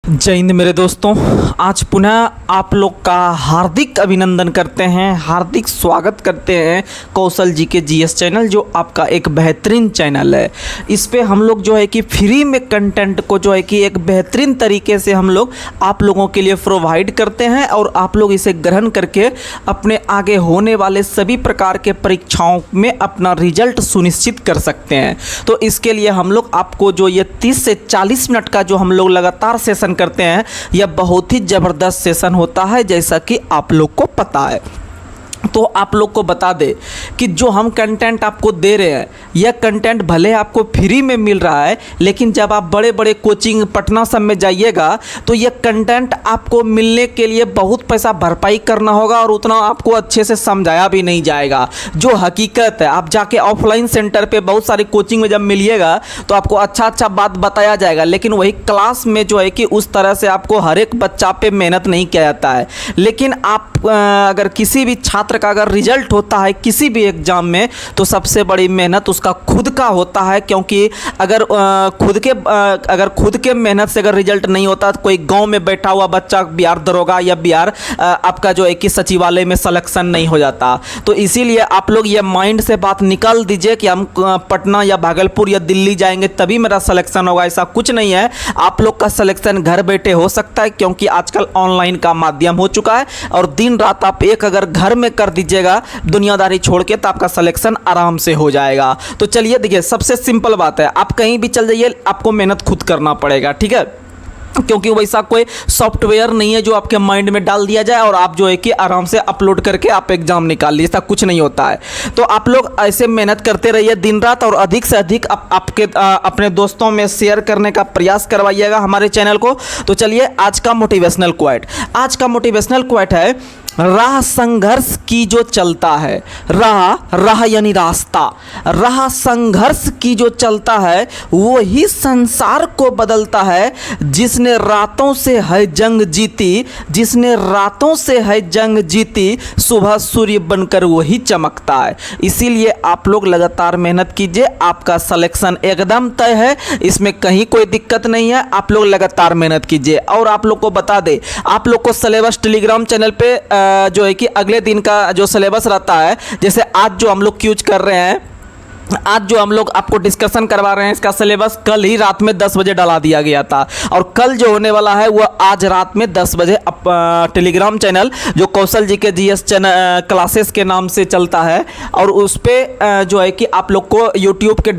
जय हिंद मेरे दोस्तों। आज पुनः आप लोग का हार्दिक अभिनंदन करते हैं, हार्दिक स्वागत करते हैं कौशल जी के जीएस चैनल, जो आपका एक बेहतरीन चैनल है। इस पे हम लोग जो है कि फ्री में कंटेंट को जो है कि एक बेहतरीन तरीके से हम लोग आप लोगों के लिए प्रोवाइड करते हैं और आप लोग इसे ग्रहण करके अपने आगे होने वाले सभी प्रकार के परीक्षाओं में अपना रिजल्ट सुनिश्चित कर सकते हैं। तो इसके लिए हम लोग आपको जो ये 30 से 40 मिनट का जो हम लोग लगातार सेशन करते हैं, यह बहुत ही ज़बरदस्त सेशन होता है, जैसा कि आप लोग को पता है। तो आप लोग को बता दे कि जो हम कंटेंट आपको दे रहे हैं, यह कंटेंट भले आपको फ्री में मिल रहा है, लेकिन जब आप बड़े बड़े कोचिंग पटना सब में जाइएगा तो यह कंटेंट आपको मिलने के लिए बहुत पैसा भरपाई करना होगा और उतना आपको अच्छे से समझाया भी नहीं जाएगा। जो हकीकत है, आप जाके ऑफलाइन सेंटर पे बहुत सारी कोचिंग में जब मिलिएगा तो आपको अच्छा बात बताया जाएगा, लेकिन वही क्लास में जो है कि उस तरह से आपको हर एक बच्चा पे मेहनत नहीं किया जाता है। लेकिन आप अगर किसी भी छात्र का अगर रिजल्ट होता है किसी भी एग्जाम में, तो सबसे बड़ी मेहनत उसका खुद का होता है, क्योंकि अगर खुद के मेहनत से अगर रिजल्ट नहीं होता तो कोई गांव में बैठा हुआ बच्चा बिहार दरोगा या बिहार आपका जो है कि सचिवालय में सिलेक्शन नहीं हो जाता। तो इसीलिए आप लोग ये माइंड से बात निकाल दीजिए कि हम पटना या भागलपुर या दिल्ली जाएंगे तभी मेरा सिलेक्शन होगा। ऐसा कुछ नहीं है, आप लोग का सिलेक्शन घर बैठे हो सकता है, क्योंकि आजकल ऑनलाइन का माध्यम हो चुका है और दिन रात आप एक अगर घर में कर दीजिएगा दुनियादारी छोड़ के, तो आपका सिलेक्शन आराम से हो जाएगा। तो चलिए देखिए, सबसे सिंपल बात है, आप कहीं भी चल जाइए आपको मेहनत खुद करना पड़ेगा, ठीक है, क्योंकि वैसा कोई सॉफ्टवेयर नहीं है जो आपके माइंड में डाल दिया जाए और आप जो है कि आराम से अपलोड करके आप एग्जाम निकाल लीजिए, ऐसा कुछ नहीं होता है। तो आप लोग ऐसे मेहनत करते रहिए दिन रात और अधिक से अधिक अपने दोस्तों में शेयर करने का प्रयास करवाइएगा हमारे चैनल को। तो चलिए आज का मोटिवेशनल क्वाइट है, राह संघर्ष की जो चलता है, राह यानी रास्ता, राह संघर्ष की जो चलता है वो ही संसार को बदलता है। जिसने रातों से है जंग जीती, सुबह सूर्य बनकर वही चमकता है। इसीलिए आप लोग लगातार मेहनत कीजिए, आपका सिलेक्शन एकदम तय है, इसमें कहीं कोई दिक्कत नहीं है। आप लोग लगातार मेहनत कीजिए। और आप लोग को बता दें, आप लोग को सिलेबस टेलीग्राम चैनल पे जो है कि अगले दिन का जो सिलेबस रहता है, जैसे आज जो हम लोग क्यूज कर रहे हैं, आज जो हम लोग आपको डिस्कशन करवा रहे हैं, इसका सिलेबस कल ही रात में 10 बजे डाला दिया गया था और कल जो होने वाला है वो आज रात में 10 बजे टेलीग्राम चैनल जो कौशल जी के जीएस चैनल क्लासेस के नाम से चलता है, और उस पर जो है कि आप लोग को यूट्यूब के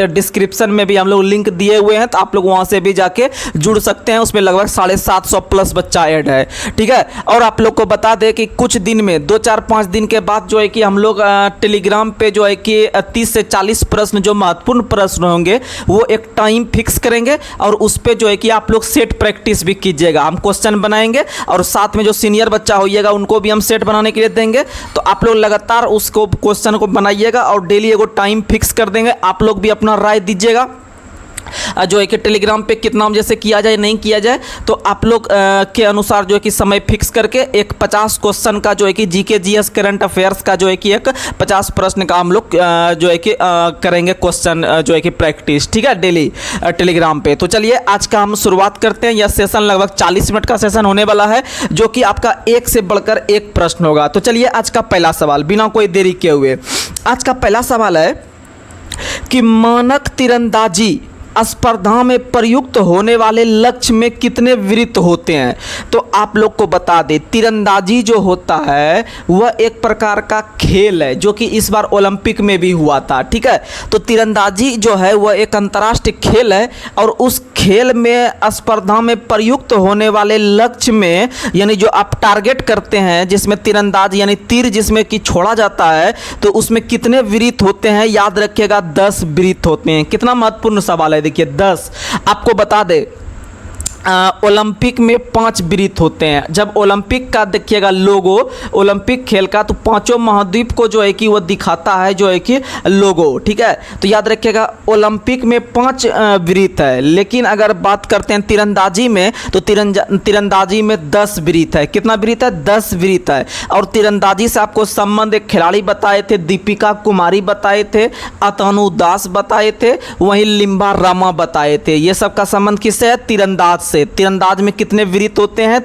डिस्क्रिप्शन में भी हम लोग लिंक दिए हुए हैं, तो आप लोग वहाँ से भी जाके जुड़ सकते हैं। उसमें लगभग 750 प्लस बच्चा ऐड है, ठीक है। और आप लोग को बता दें कि कुछ दिन में 2-4-5 दिन के बाद जो है कि हम लोग टेलीग्राम पे जो है कि 30 से 40 प्रश्न जो महत्वपूर्ण प्रश्न होंगे वो एक टाइम फिक्स करेंगे और उस पे जो है कि आप लोग सेट प्रैक्टिस भी कीजिएगा। हम क्वेश्चन बनाएंगे और साथ में जो सीनियर बच्चा होइएगा उनको भी हम सेट बनाने के लिए देंगे। तो आप लोग लगातार उसको क्वेश्चन को बनाइएगा और डेली एगो टाइम फिक्स कर देंगे। आप लोग भी अपना राय दीजिएगा जो है कि टेलीग्राम पे कितना जैसे किया जाए नहीं किया जाए, तो आप लोग के अनुसार जो है कि समय फिक्स करके एक 50 क्वेश्चन का जो है कि जीके जीएस करंट अफेयर्स का जो है कि एक 50 प्रश्न का हम लोग जो है कि करेंगे क्वेश्चन जो है कि प्रैक्टिस, ठीक है, डेली टेलीग्राम पे। तो चलिए आज का हम शुरुआत करते हैं। यह सेशन लगभग 40 मिनट का सेशन होने वाला है, जो कि आपका एक से बढ़कर एक प्रश्न होगा। तो चलिए आज का पहला सवाल बिना कोई देरी किए हुए, आज का पहला सवाल है कि मानक तीरंदाजी स्पर्धा में प्रयुक्त होने वाले लक्ष्य में कितने वृत्त होते हैं। तो आप लोग को बता दें, तीरंदाजी जो होता है वह एक प्रकार का खेल है जो कि इस बार ओलंपिक में भी हुआ था, ठीक है। तो तीरंदाजी जो है वह एक अंतर्राष्ट्रीय खेल है और उस खेल में स्पर्धा में प्रयुक्त होने वाले लक्ष्य में, यानी जो आप टारगेट करते हैं जिसमें तीरंदाज यानी तीर जिसमें कि छोड़ा जाता है, तो उसमें कितने वृत्त होते हैं, याद रखिएगा 10 वृत्त होते हैं। कितना महत्वपूर्ण सवाल है, देखिए 10। आपको बता दे ओलंपिक में 5 वृत्त होते हैं। जब ओलंपिक का देखिएगा लोगो ओलंपिक खेल का, तो पांचों महाद्वीप को जो है कि वो दिखाता है जो है कि लोगो, ठीक है। तो याद रखिएगा ओलंपिक में 5 वृत्त है, लेकिन अगर बात करते हैं तीरंदाजी में, तो तीरंदाजी में 10 वृत्त है। कितना वृत्त है? 10 वृत्त है। और तीरंदाजी से आपको संबंध एक खिलाड़ी बताए थे, दीपिका कुमारी बताए थे, अतनु दास बताए थे, वहीं लिम्बा रामा बताए थे। ये सब का संबंध किससे है? तीरंदाज से से। तीरंदाज में कितने वृत्त होते हैं?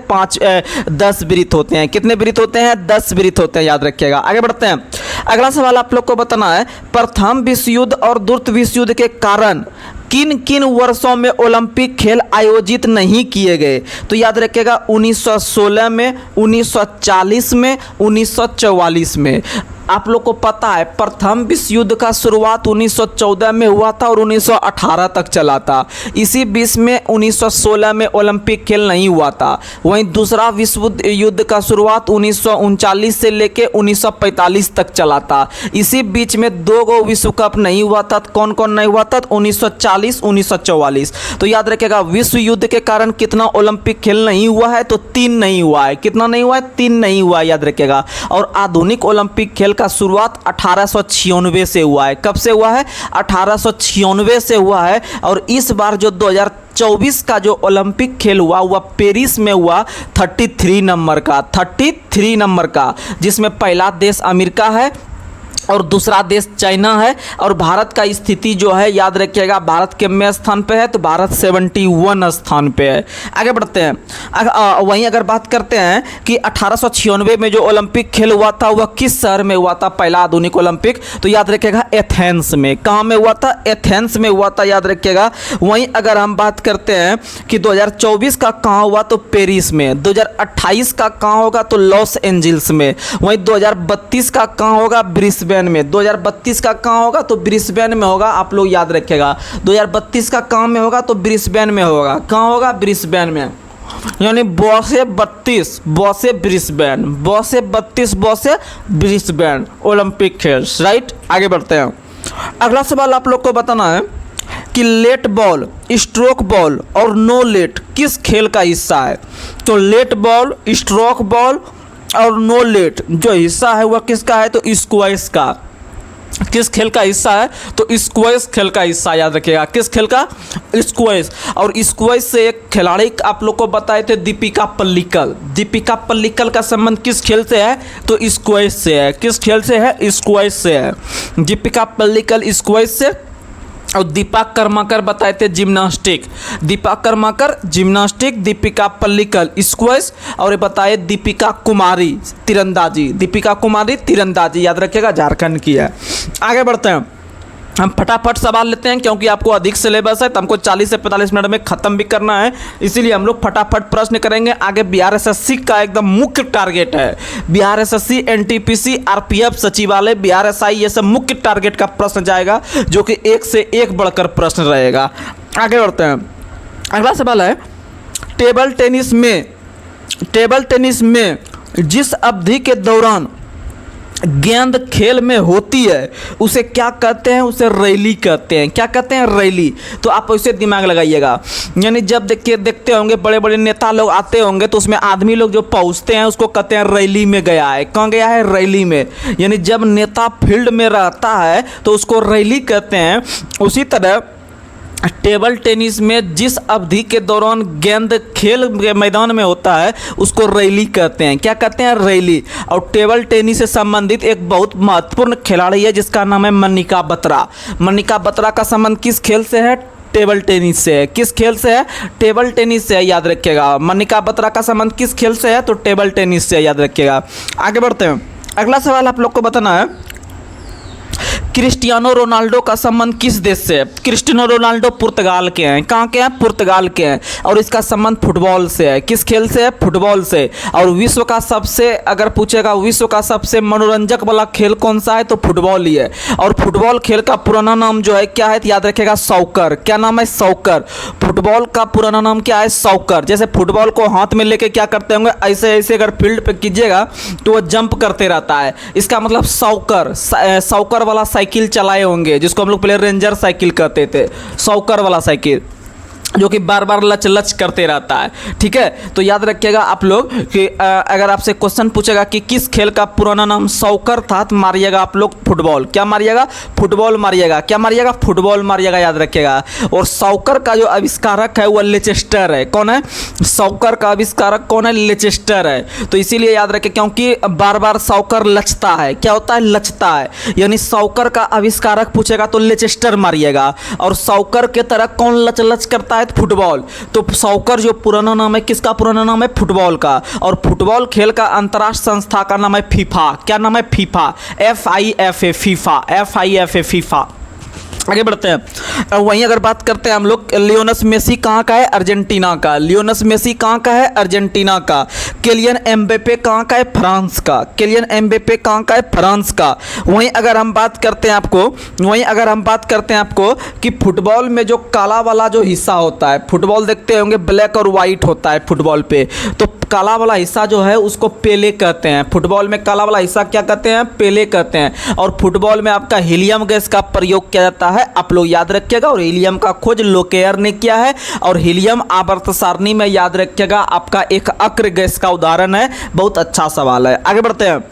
10 वृत्त होते हैं। कितने वृत्त होते हैं? 10 वृत्त होते हैं, याद रखिएगा। आगे बढ़ते हैं। अगला सवाल आप लोग को बताना है, प्रथम विश्व युद्ध और द्वितीय विश्व युद्ध के कारण किन किन वर्षों में ओलंपिक खेल आयोजित नहीं किए गए? तो याद रखिएगा 1916 में, 1940 में, 1944 में। आप लोग को पता है प्रथम विश्व युद्ध का शुरुआत 1914 में हुआ था और 1918 तक चला था। इसी बीच में 1916 में ओलंपिक खेल नहीं हुआ था। वहीं दूसरा विश्व युद्ध का शुरुआत 1939 से लेके 1945 तक चला था। इसी बीच में 2 विश्व कप नहीं हुआ था। कौन कौन नहीं हुआ था? 1940, 1944। तो याद रखिएगा विश्व युद्ध के कारण कितना ओलंपिक खेल नहीं हुआ है? तो 3 नहीं हुआ है। कितना नहीं हुआ है? 3 नहीं हुआ है, याद रखिएगा। और आधुनिक ओलंपिक खेल का शुरुआत 1896 से हुआ है। कब से हुआ है? 1896 से हुआ है। और इस बार जो 2024 का जो ओलंपिक खेल हुआ वह पेरिस में हुआ 33 नंबर का, जिसमें पहला देश अमेरिका है और दूसरा देश चाइना है। और भारत का स्थिति जो है याद रखिएगा, भारत के में स्थान पे है? तो भारत 71 स्थान पे है। आगे बढ़ते हैं। वहीं अगर बात करते हैं कि 1896 में जो ओलंपिक खेल हुआ था वह किस शहर में हुआ था? पहला आधुनिक ओलंपिक, तो याद रखिएगा एथेंस में। कहाँ में हुआ था? एथेंस में हुआ था, याद रखिएगा। वहीं अगर हम बात करते हैं कि 2024 का कहाँ हुआ? तो पेरिस में। 2028 का कहाँ होगा? तो लॉस एंजिल्स में। वहीं 2032 का कहाँ होगा? ब्रिस्बेन में। 2032 का कहाँ होगा? तो ब्रिस्बेन में होगा। आप लोग याद रखिएगा 2032 का कहाँ में होगा? तो ब्रिस्बेन में होगा। कहाँ होगा? ब्रिस्बेन में। यानी 2 से 32 ओलंपिक खेल, राइट। आगे बढ़ते हैं। अगला सवाल आप लोग को बताना है कि लेट बॉल, स्ट्रोक बॉल और नो लेट किस खेल का हिस्सा है? तो लेट बॉल, स्ट्रोक बॉल और नो लेट जो हिस्सा है वह किसका है? तो स्क्वैश का। किस खेल का हिस्सा है? तो स्क्वैश खेल का हिस्सा, याद रखिएगा। किस खेल का? स्क्वैश। और स्क्वैश से एक खिलाड़ी आप लोग को बताए थे, दीपिका पल्लिकल। दीपिका पल्लिकल का संबंध किस खेल से है? तो स्क्वैश से है। किस खेल से है? स्क्वैश से है। दीपिका पल्लिकल स्क्वैश से। और दीपा कर्माकर बताए थे gymnastic. Deepa Karmakar gymnastic, Deepika Pallikal squash, और ये बताए दीपिका कुमारी तीरंदाजी। दीपिका कुमारी तीरंदाजी, याद रखिएगा झारखंड की है। आगे बढ़ते हैं। हम फटाफट सवाल लेते हैं क्योंकि आपको अधिक सिलेबस है, तो हमको 40 से 45 मिनट में ख़त्म भी करना है। इसीलिए हम लोग फटाफट प्रश्न करेंगे। आगे बिहार एसएससी का एकदम मुख्य टारगेट है। बिहार एसएससी, एनटीपीसी, आरपीएफ, सचिवालय, बिहार एसआई, ये सब मुख्य टारगेट का प्रश्न जाएगा, जो कि एक से एक बढ़कर प्रश्न रहेगा। आगे बढ़ते हैं। अगला सवाल है, टेबल टेनिस में जिस अवधि के दौरान गेंद खेल में होती है उसे क्या कहते हैं? उसे रैली कहते हैं। क्या कहते हैं? रैली। तो आप उसे दिमाग लगाइएगा। यानी जब देखते होंगे बड़े बड़े नेता लोग आते होंगे तो उसमें आदमी लोग जो पहुंचते हैं उसको कहते हैं रैली में गया है। कहाँ गया है? रैली में। यानी जब नेता फील्ड में रहता है तो उसको रैली कहते हैं। उसी तरह टेबल टेनिस में जिस अवधि के दौरान गेंद खेल के मैदान में होता है उसको रैली कहते हैं। क्या कहते हैं? रैली। और टेबल टेनिस से संबंधित एक बहुत महत्वपूर्ण खिलाड़ी है जिसका नाम है मनिका बत्रा। मनिका बत्रा का संबंध किस खेल से है? टेबल टेनिस से है। किस खेल से है? टेबल टेनिस से है, याद रखिएगा। मनिका बत्रा का संबंध किस खेल से है? तो टेबल टेनिस से, याद रखिएगा। आगे बढ़ते हैं। अगला सवाल आप लोग को बताना है, क्रिस्टियानो रोनाल्डो का संबंध किस देश से है? क्रिस्टियानो रोनाल्डो पुर्तगाल के हैं। कहाँ के हैं? पुर्तगाल के हैं। और इसका संबंध फुटबॉल से है। किस खेल से है? फुटबॉल से। और विश्व का सबसे, अगर पूछेगा विश्व का सबसे मनोरंजक वाला खेल कौन सा है? तो फुटबॉल ही है। और फुटबॉल खेल का पुराना नाम जो है क्या है? याद रखिएगा, सॉकर। क्या नाम है? सॉकर। फुटबॉल का पुराना नाम क्या है? सॉकर। जैसे फुटबॉल को हाथ में लेके क्या करते होंगे, ऐसे ऐसे अगर फील्ड पे कीजिएगा तो वो जंप करते रहता है। इसका मतलब सॉकर। सॉकर वाला साइकिल चलाए होंगे जिसको हम लोग पहले रेंजर साइकिल कहते थे। सॉकर वाला साइकिल जो कि बार बार लच लच करते रहता है। ठीक है, तो याद रखिएगा आप लोग कि अगर आपसे क्वेश्चन पूछेगा कि किस खेल का पुराना नाम सॉकर था तो मारिएगा आप लोग फुटबॉल। क्या मारिएगा? फुटबॉल मारिएगा। क्या मारिएगा? फुटबॉल मारिएगा, याद रखिएगा। और सॉकर का जो आविष्कारक है वह लेचेस्टर है। कौन है? सॉकर का आविष्कारक कौन है? लेचेस्टर है। तो इसीलिए याद रखिए, क्योंकि बार बार सॉकर लचता है। क्या होता है? लचता है। यानी सॉकर का आविष्कारक पूछेगा तो लेचेस्टर मारिएगा। और सॉकर के तरह कौन लच लच करता है? शायद फुटबॉल, तो सॉकर जो पुराना नाम है किसका पुराना नाम है? फुटबॉल का। और फुटबॉल खेल का अंतर्राष्ट्रीय संस्था का नाम है फीफा। क्या नाम है? FIFA, FIFA, FIFA, FIFA, FIFA. आगे बढ़ते हैं। वहीं अगर बात करते हैं हम लोग, लियोनेल मेसी कहाँ का है? अर्जेंटीना का। लियोनेल मेसी कहाँ का है? अर्जेंटीना का। किलियन एम्बाप्पे कहाँ का है? फ्रांस का। किलियन एम्बाप्पे कहाँ का है? फ्रांस का। वहीं अगर हम बात करते हैं आपको कि फुटबॉल में जो काला वाला जो हिस्सा होता है, फुटबॉल देखते होंगे ब्लैक और वाइट होता है फुटबॉल पे, तो काला वाला हिस्सा जो है उसको पेले कहते हैं। फुटबॉल में काला वाला हिस्सा क्या कहते हैं? पेले कहते हैं। और फुटबॉल में आपका हीलियम गैस का प्रयोग किया जाता है, आप लोग याद रखिएगा। और हीलियम का खोज लोकेयर ने किया है। और हीलियम आवर्त सारणी में याद रखिएगा आपका एक अक्र गैस का उदाहरण है। बहुत अच्छा सवाल है। आगे बढ़ते हैं।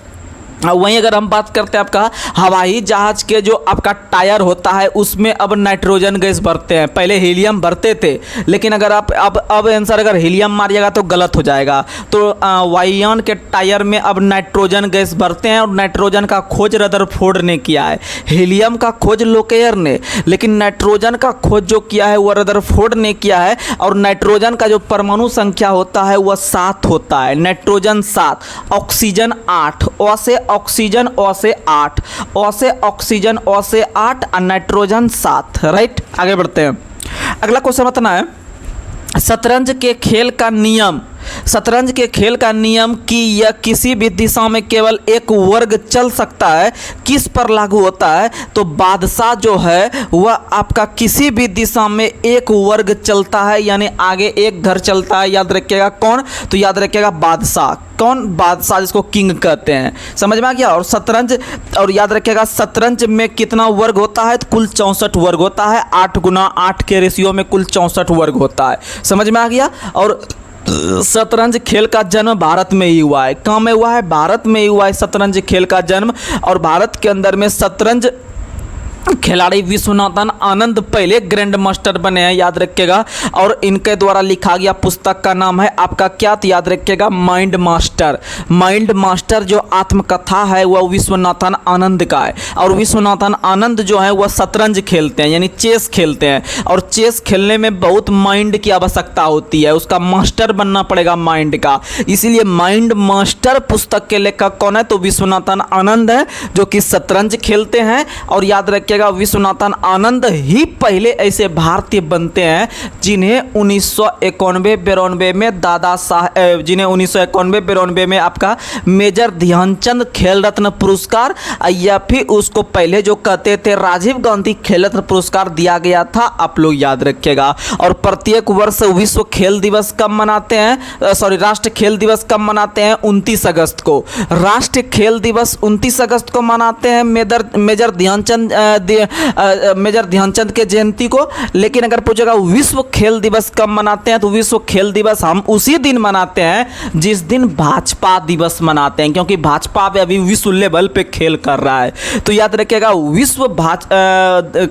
वहीं अगर हम बात करते हैं आपका हवाई जहाज के जो आपका टायर होता है उसमें अब नाइट्रोजन गैस भरते हैं। पहले हीलियम भरते थे, लेकिन अगर आप अब आंसर अगर हीलियम मारिएगा तो गलत हो जाएगा। तो वायुयान के टायर में अब नाइट्रोजन गैस भरते हैं। और नाइट्रोजन का खोज रदरफोर्ड ने किया है। हीलियम का खोज लोकेयर ने, लेकिन नाइट्रोजन का खोज जो किया है वह रदरफोर्ड ने किया है। और नाइट्रोजन का जो परमाणु संख्या होता है वह 7 होता है। नाइट्रोजन 7, ऑक्सीजन 8, ओ से ऑक्सीजन, ओ से 8, ओ से ऑक्सीजन, ओ से 8 और नाइट्रोजन 7। राइट, आगे बढ़ते हैं। अगला क्वेश्चन बताना है, शतरंज के खेल का नियम, शतरंज के खेल का नियम कि यह किसी भी दिशा में केवल एक वर्ग चल सकता है, किस पर लागू होता है? तो बादशाह जो है वह आपका किसी भी दिशा में एक वर्ग चलता है, यानी आगे एक घर चलता है। याद रखिएगा कौन? तो याद रखिएगा बादशाह। कौन? बादशाह, जिसको किंग कहते हैं। समझ में आ गया? और शतरंज, और याद रखिएगा शतरंज में कितना वर्ग होता है? तो कुल 64 वर्ग होता है। 8 गुना 8 के रेशियो में कुल 64 वर्ग होता है। समझ में आ गया? और शतरंज खेल का जन्म भारत में ही हुआ है। कहाँ में हुआ है? भारत में ही हुआ है शतरंज खेल का जन्म। और भारत के अंदर में शतरंज खिलाड़ी विश्वनाथन आनंद पहले ग्रैंड मास्टर बने हैं, याद रखिएगा। और इनके द्वारा लिखा गया पुस्तक का नाम है आपका क्या? तो याद रखिएगा माइंड मास्टर। माइंड मास्टर जो आत्मकथा है वह विश्वनाथन आनंद का है। और विश्वनाथन आनंद जो है वह शतरंज खेलते हैं, यानी चेस खेलते हैं। और चेस खेलने में बहुत माइंड की आवश्यकता होती है, उसका मास्टर बनना पड़ेगा माइंड का। इसीलिए माइंड मास्टर पुस्तक के लेखक कौन है? तो विश्वनाथन आनंद है, जो कि शतरंज खेलते हैं। और याद रखिएगा विश्वनाथन आनंद ही पहले ऐसे भारतीय बनते हैं जिन्हें 1991-92 में जिन्हें 1991-92 में आपका मेजर ध्यानचंद खेल रत्न पुरस्कार, या फिर उसको पहले जो कहते थे राजीव गांधी खेल रत्न पुरस्कार दिया गया था। आप लोग याद रखिएगा। और प्रत्येक वर्ष विश्व खेल दिवस कब मनाते हैं? राष्ट्रीय खेल दिवस कब मनाते हैं? 29 अगस्त को। राष्ट्रीय खेल दिवस 29 अगस्त को मनाते हैं, मेजर ध्यानचंद के जयंती को। लेकिन अगर पूछेगा विश्व खेल दिवस कब मनाते हैं, तो विश्व खेल दिवस हम उसी दिन मनाते हैं जिस दिन भाजपा दिवस मनाते हैं, क्योंकि भाजपा पे अभी विश्व लेवल पे खेल कर रहा है। तो याद रखिएगा विश्व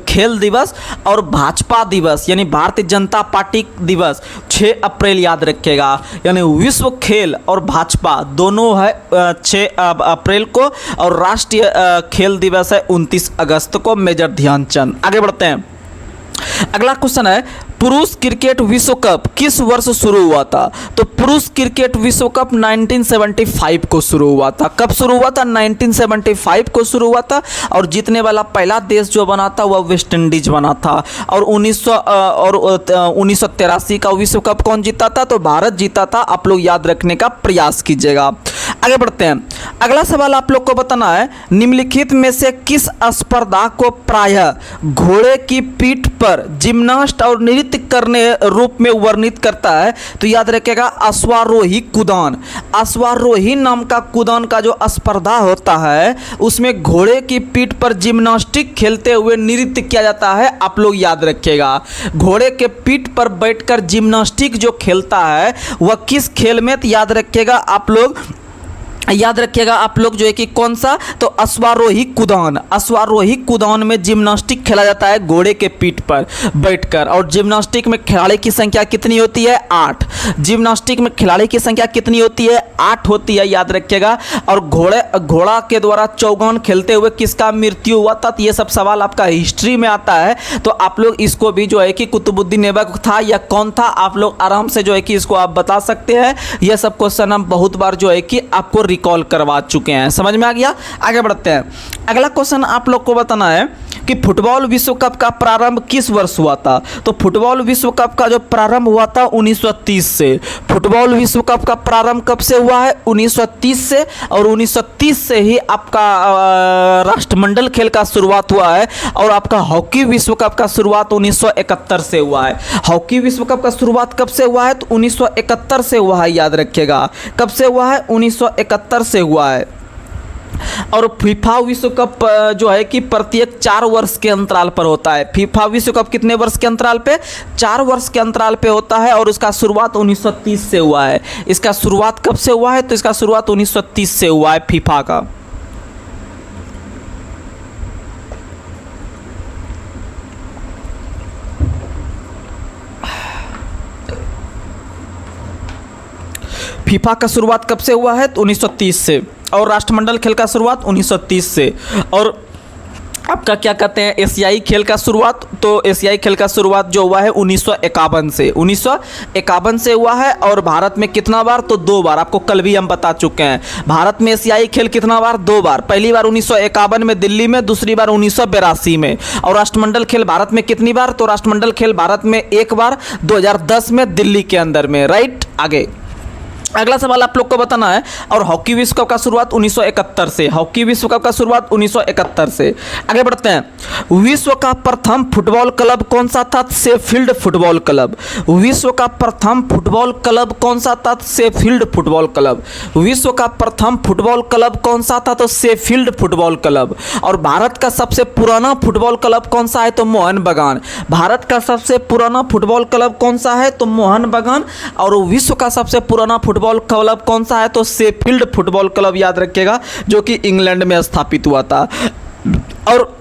खेल दिवस और भाजपा दिवस यानी भारतीय जनता पार्टी दिवस 6 अप्रैल याद रखिएगा। यानी विश्व खेल और भाजपा दोनों है 6 अप्रैल को, और राष्ट्रीय खेल दिवस है 29 अगस्त को, मेजर ध्यानचंद। आगे बढ़ते हैं। अगला क्वेश्चन है, पुरुष क्रिकेट विश्व कप किस वर्ष शुरू हुआ था? तो पुरुष क्रिकेट विश्व कप 1975 को शुरू हुआ था। कब शुरू हुआ था? 1975 को शुरू हुआ था। और जीतने वाला पहला देश जो बना था वह वेस्ट इंडीज बना था। और 1983 का विश्व कप कौन जीता था? तो भारत जीता था। आप लोग याद रखने का प्रयास कीजिएगा। आगे बढ़ते हैं। अगला सवाल आप लोग को बताना है, निम्नलिखित में से किस स्पर्धा को प्रायः घोड़े की पीठ पर जिम्नास्ट और नृत्य करने रूप में वर्णित करता है? तो याद रखिएगा अश्वारोही कूदान। अश्वारोही नाम का कूदान का जो स्पर्धा होता है उसमें घोड़े की पीठ पर जिम्नास्टिक खेलते हुए नृत्य किया जाता है। आप लोग याद रखिएगा घोड़े के पीठ पर बैठकर जिम्नास्टिक जो खेलता है वह किस खेल में? तो याद रखिएगा आप लोग याद रखिएगा आप लोग जो है कि कौन सा, तो अश्वारोही कूदान। अश्वारोही कूदान में जिम्नास्टिक खेला जाता है घोड़े के पीठ पर बैठकर। और जिम्नास्टिक में खिलाड़ी की संख्या कितनी होती है? 8। जिम्नास्टिक में खिलाड़ी की संख्या कितनी होती है? 8 होती है, याद रखिएगा। और घोड़ा के द्वारा चौगान खेलते हुए किसका मृत्यु हुआ था? तो ये सब सवाल आपका हिस्ट्री में आता है, तो आप लोग इसको भी जो है कि कुतुबुद्दीन ऐबक था या कौन था, आप लोग आराम से जो है कि इसको आप बता सकते हैं। यह सब क्वेश्चन हम बहुत बार जो है कि आपको रिकॉल करवा चुके हैं। समझ में आ गया? आगे बढ़ते हैं। अगला क्वेश्चन आप लोग को बताना है कि फुटबॉल विश्व कप का प्रारंभ किस वर्ष हुआ था? तो फुटबॉल विश्व कप का जो प्रारंभ हुआ था 1930 से। फुटबॉल विश्व कप का प्रारंभ कब से हुआ है? 1930 से। और 1930 से ही आपका राष्ट्रमंडल खेल का शुरुआत हुआ है। और आपका हॉकी विश्व कप का शुरुआत 1971 से हुआ है। हॉकी विश्व कप का शुरुआत कब से हुआ है? तो 1971 से हुआ है, याद रखिएगा। कब से हुआ है? 1971 से हुआ है। और फीफा विश्व कप जो है कि प्रत्येक 4 वर्ष के अंतराल पर होता है। फीफा विश्व कप कितने वर्ष के अंतराल पे? 4 वर्ष के अंतराल पे होता है। और इसका शुरुआत 1930 से हुआ है। इसका शुरुआत कब से हुआ है? तो इसका शुरुआत 1930 से हुआ है फीफा का। फीफा का शुरुआत कब से हुआ है? तो 1930 से। और राष्ट्रमंडल खेल का शुरुआत 1930 से। और आपका क्या कहते हैं, एशियाई खेल का शुरुआत, तो एशियाई खेल का शुरुआत जो हुआ है 1951 से। 1951 से हुआ है। और भारत में कितना बार? तो 2 बार। आपको कल भी हम बता चुके हैं। भारत में एशियाई खेल कितना बार? 2 बार। पहली बार 1951 में दिल्ली में, दूसरी बार 1982 में। और राष्ट्रमंडल खेल भारत में कितनी बार? तो राष्ट्रमंडल खेल भारत में 1 बार, 2010 में दिल्ली के अंदर में। राइट, आगे अगला सवाल आप लोग को बताना है। और हॉकी विश्व कप का शुरुआत 1971 से। हॉकी विश्व कप का शुरुआत 1971 से। आगे बढ़ते हैं। विश्व का प्रथम फुटबॉल क्लब कौन सा था? Sheffield football club. विश्व का प्रथम फुटबॉल क्लब कौन सा था? Sheffield football club. विश्व का प्रथम फुटबॉल क्लब कौन सा था? तो शेफील्ड फुटबॉल क्लब। और भारत का सबसे पुराना फुटबॉल क्लब कौन सा है? तो मोहन बगान। भारत का सबसे पुराना फुटबॉल क्लब कौन सा है? तो मोहन बगान। और विश्व का सबसे पुराना फुटबॉल क्लब कौन सा है? तो शेफील्ड फुटबॉल क्लब, याद रखिएगा, जो कि इंग्लैंड में स्थापित हुआ था। और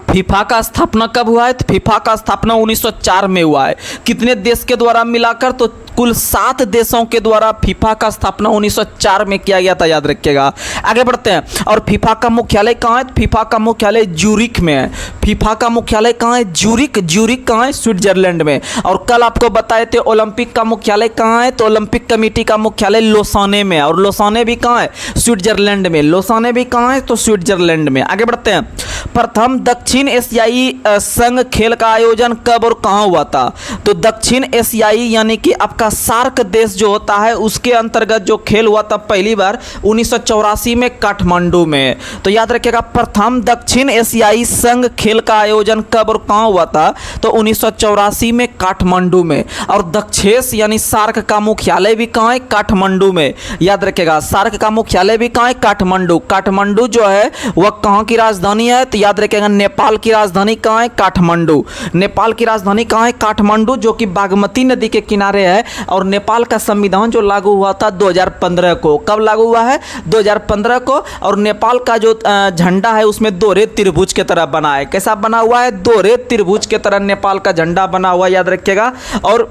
फीफा का स्थापना कब हुआ है? तो फीफा का स्थापना 1904 में हुआ है। कितने देश के द्वारा मिलाकर? तो कुल 7 देशों के द्वारा फीफा का स्थापना 1904 में किया गया था, याद रखिएगा। आगे बढ़ते हैं। और फीफा का मुख्यालय कहाँ है? फीफा का मुख्यालय ज्यूरिख में है। फीफा का मुख्यालय कहाँ है? ज्यूरिख। ज्यूरिख कहाँ है? स्विट्जरलैंड में। और कल आपको बताए थे ओलंपिक का मुख्यालय कहाँ है? तो ओलंपिक कमेटी का मुख्यालय लोसाने में है। और लोसाने भी कहाँ है? स्विट्जरलैंड में। लोसाने भी कहाँ है? तो स्विट्जरलैंड में। आगे बढ़ते हैं। प्रथम दक्षिण एशियाई संघ खेल का आयोजन कब और कहाँ हुआ था? तो दक्षिण एशियाई यानी कि आपका सार्क देश जो होता है उसके अंतर्गत जो खेल हुआ था पहली बार 1984 में काठमांडू में। तो याद रखिएगा, प्रथम दक्षिण एशियाई संघ खेल का आयोजन कब और कहाँ हुआ था? तो 1984 में काठमांडू में। और दक्षेश यानी सार्क का मुख्यालय भी कहाँ है? काठमांडू में। याद रखिएगा, सार्क का मुख्यालय भी कहाँ है? काठमांडू। काठमांडू जो है वह कहाँ की राजधानी है? तो याद रखिएगा, नेपाल की राजधानी कहाँ है? काठमांडू। नेपाल की राजधानी कहाँ है? काठमांडू, जो कि बागमती नदी के किनारे है। और नेपाल का संविधान जो लागू हुआ था 2015 को। कब लागू हुआ है? 2015 को। और नेपाल का जो झंडा है उसमें दोहरे त्रिभुज के तरह बना है। कैसा बना हुआ है? दोहरे त्रिभुज के तरह नेपाल का झंडा बना हुआ, याद रखिएगा। और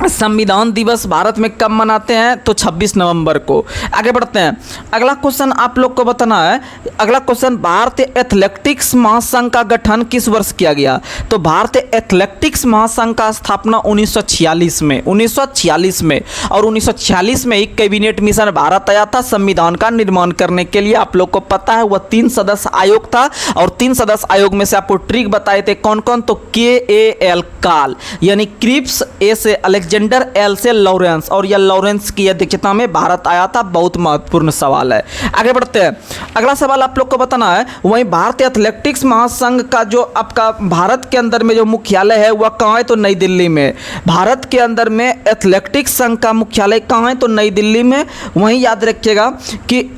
संविधान दिवस भारत में कब मनाते हैं? तो 26 नवंबर को। आगे बढ़ते हैं। अगला क्वेश्चन आप लोग को बताना है। अगला क्वेश्चन, भारतीय एथलेटिक्स महासंघ का गठन किस वर्ष किया गया? तो भारतीय एथलेटिक्स महासंघ का स्थापना 1946 में। 1946 में। और 1946 में ही कैबिनेट मिशन भारत आया था संविधान का निर्माण करने के लिए। आप लोग को पता है वह 3 सदस्य आयोग था। और 3 सदस्य आयोग में से आपको ट्रिक बताए थे कौन कौन? तो KAL काल यानी क्रिप्स, ए से अलेक्जेंडर, एल से लॉरेंस। और यह लॉरेंस की अध्यक्षता में भारत आया था। बहुत महत्वपूर्ण सवाल है। आगे बढ़ते हैं। अगला सवाल आप लोग को बताना है, वहीं भारतीय एथलेटिक्स महासंघ का जो आपका भारत के अंदर में जो मुख्यालय है वह कहाँ है? तो नई दिल्ली में। भारत के अंदर में एथलेटिक्स संघ का मुख्यालय कहाँ है? तो नई दिल्ली में। वहीं याद रखिएगा कि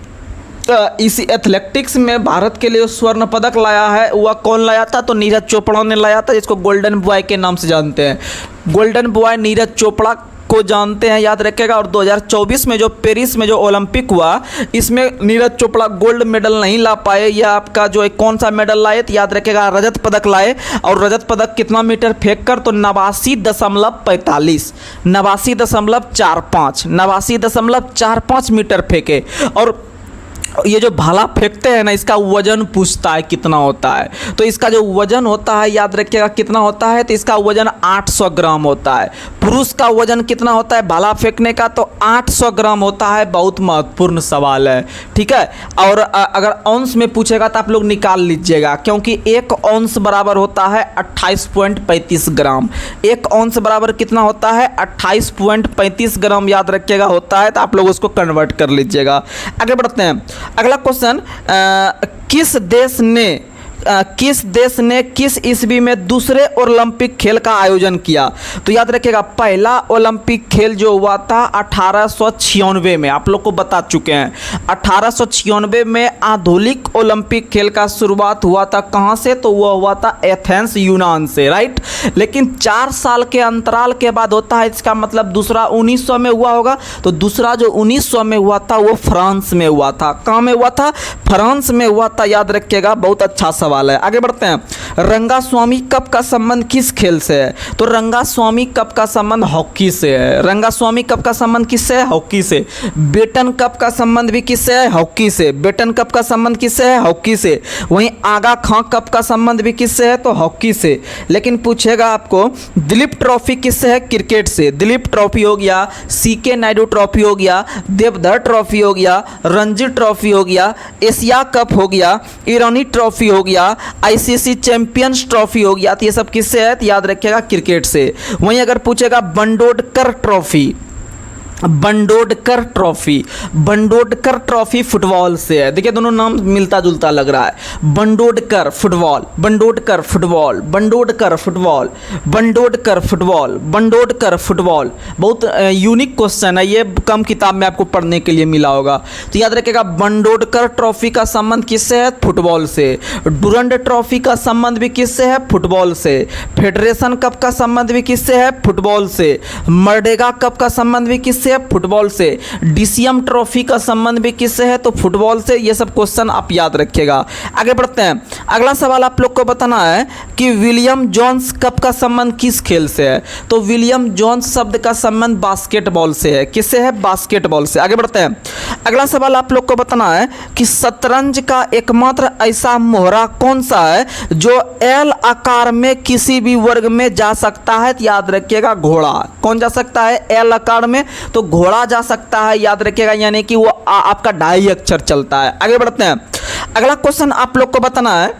इसी एथलेटिक्स में भारत के लिए स्वर्ण पदक लाया है वह कौन लाया था? तो नीरज चोपड़ा ने लाया था, जिसको गोल्डन बॉय के नाम से जानते हैं। गोल्डन बॉय नीरज चोपड़ा को जानते हैं, याद रखिएगा। और 2024 में जो पेरिस में जो ओलंपिक हुआ, इसमें नीरज चोपड़ा गोल्ड मेडल नहीं ला पाए। यह आपका जो है कौन सा मेडल लाए, तो याद रखिएगा रजत पदक लाए। और रजत पदक कितना मीटर फेंक कर, तो 89.45 89.45 मीटर फेंके। और ये जो भाला फेंकते हैं ना, इसका वजन पूछता है कितना होता है, तो इसका जो वजन होता है याद रखिएगा कितना होता है, तो इसका वजन 800 ग्राम होता है। पुरुष का वजन कितना होता है भाला फेंकने का, तो 800 ग्राम होता है। बहुत महत्वपूर्ण सवाल है, ठीक है। और अगर औंस में पूछेगा तो आप लोग निकाल लीजिएगा, क्योंकि 1 औंस बराबर होता है 28.35 ग्राम। 1 औंस बराबर कितना होता है, 28.35 ग्राम याद रखिएगा होता है। तो आप लोग उसको कन्वर्ट कर लीजिएगा। आगे बढ़ते हैं। अगला क्वेश्चन, किस देश ने किस ईस्वी में दूसरे ओलंपिक खेल का आयोजन किया, तो याद रखिएगा पहला ओलंपिक खेल जो हुआ था 1896 में, आप लोग को बता चुके हैं। 1896 में आधुनिक ओलंपिक खेल का शुरुआत हुआ था कहाँ से, तो वह हुआ था एथेंस यूनान से, राइट। लेकिन 4 साल के अंतराल के बाद होता है, इसका मतलब दूसरा 1900 में हुआ होगा। तो दूसरा जो 1900 में हुआ था वो फ्रांस में हुआ था। कहाँ में हुआ था, फ्रांस में हुआ था, याद रखिएगा। बहुत अच्छा सवाल है। आगे बढ़ते हैं। रंगास्वामी कप का संबंध किस खेल से है, तो रंगास्वामी कप का संबंध हॉकी से है। रंगास्वामी कप का संबंध किससे है, हॉकी से। बेटन कप का संबंध भी किससे है, हॉकी से। बेटन कप का संबंध किससे है, हॉकी से। वहीं आगा खां कप का संबंध भी किससे है, तो हॉकी से। लेकिन पूछेगा आपको दिलीप ट्रॉफी किससे है, क्रिकेट से। दिलीप ट्रॉफी हो गया, सीके नायडू ट्रॉफी हो गया, देवधर ट्रॉफी हो गया, रणजी ट्रॉफी हो गया, एशिया कप हो गया, ईरानी ट्रॉफी हो गया, आईसीसी चैंपियंस ट्रॉफी हो गया। तो ये सब किससे है, तो याद रखिएगा क्रिकेट से। वहीं अगर पूछेगा बंडोडकर ट्रॉफी फुटबॉल से है। देखिए दोनों नाम मिलता जुलता लग रहा है। बंडोडकर फुटबॉल, बहुत यूनिक क्वेश्चन है ये, कम किताब में आपको पढ़ने के लिए मिला होगा। तो याद रखिएगा बंडोडकर ट्रॉफी का संबंध किससे है, फुटबॉल से। डुरंड ट्रॉफी का संबंध भी किससे है, फुटबॉल से। फेडरेशन कप का संबंध भी किससे है, फुटबॉल से। मर्डेगा कप का संबंध भी किससे, फुटबॉल से। डीसीएम ट्रॉफी का संबंध भी किससे है, तो फुटबॉल से। ये सब क्वेश्चन आप याद रखिएगा। आगे बढ़ते हैं। अगला सवाल आप लोग को बताना है कि विलियम जोन्स कप का संबंध किस खेल से है, तो विलियम जोन्स शब्द का संबंध बास्केटबॉल से है। किससे है, बास्केटबॉल से। आगे बढ़ते हैं। अगला सवाल आप लोग को बताना है कि शतरंज का एकमात्र ऐसा मोहरा कौन सा है जो एल आकार में किसी भी वर्ग में जा सकता है, तो याद रखिएगा घोड़ा। कौन जा सकता है, एल आकार में, तो घोड़ा जा सकता है, याद रखिएगा। यानी कि वो आपका 2.5 अक्षर चलता है। आगे बढ़ते हैं। अगला क्वेश्चन आप लोग को बताना है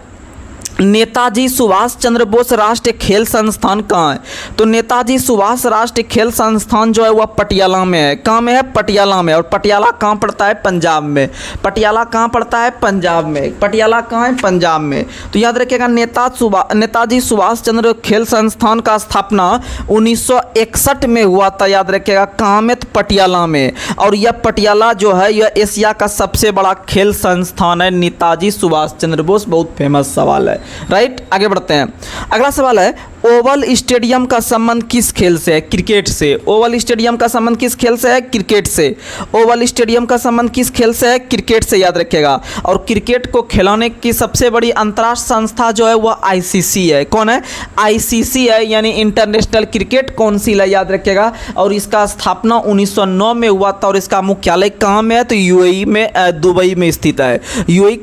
नेताजी सुभाष चंद्र बोस राष्ट्रीय खेल संस्थान कहाँ है, तो नेताजी सुभाष राष्ट्रीय खेल संस्थान जो है वह पटियाला में है। कहाँ में है, पटियाला में। और पटियाला कहाँ पड़ता है, पंजाब में। पटियाला कहाँ पड़ता है, पंजाब में। पटियाला कहाँ है, पंजाब में। तो याद रखिएगा नेताजी सुभाष चंद्र खेल संस्थान का स्थापना 1961 में हुआ था। याद रखिएगा कहाँ में, तो पटियाला में। और यह पटियाला जो है यह एशिया का सबसे बड़ा खेल संस्थान है। नेताजी सुभाष चंद्र बोस, बहुत फेमस सवाल है, राइट। आगे बढ़ते हैं। अगला सवाल है ओवल स्टेडियम का संबंध किस खेल से है, क्रिकेट से। ओवल स्टेडियम का संबंध किस खेल से है, क्रिकेट से। ओवल स्टेडियम का संबंध किस खेल से है, क्रिकेट से, याद रखिएगा। और क्रिकेट को खिलाने की सबसे बड़ी अंतर्राष्ट्रीय संस्था जो है वह आईसीसी है। कौन है, आईसीसी है, यानी इंटरनेशनल क्रिकेट काउंसिल है, याद रखिएगा। और इसका स्थापना 1909 में हुआ था। और इसका मुख्यालय कहाँ में है, तो यूएई में, दुबई में स्थित है। यूएई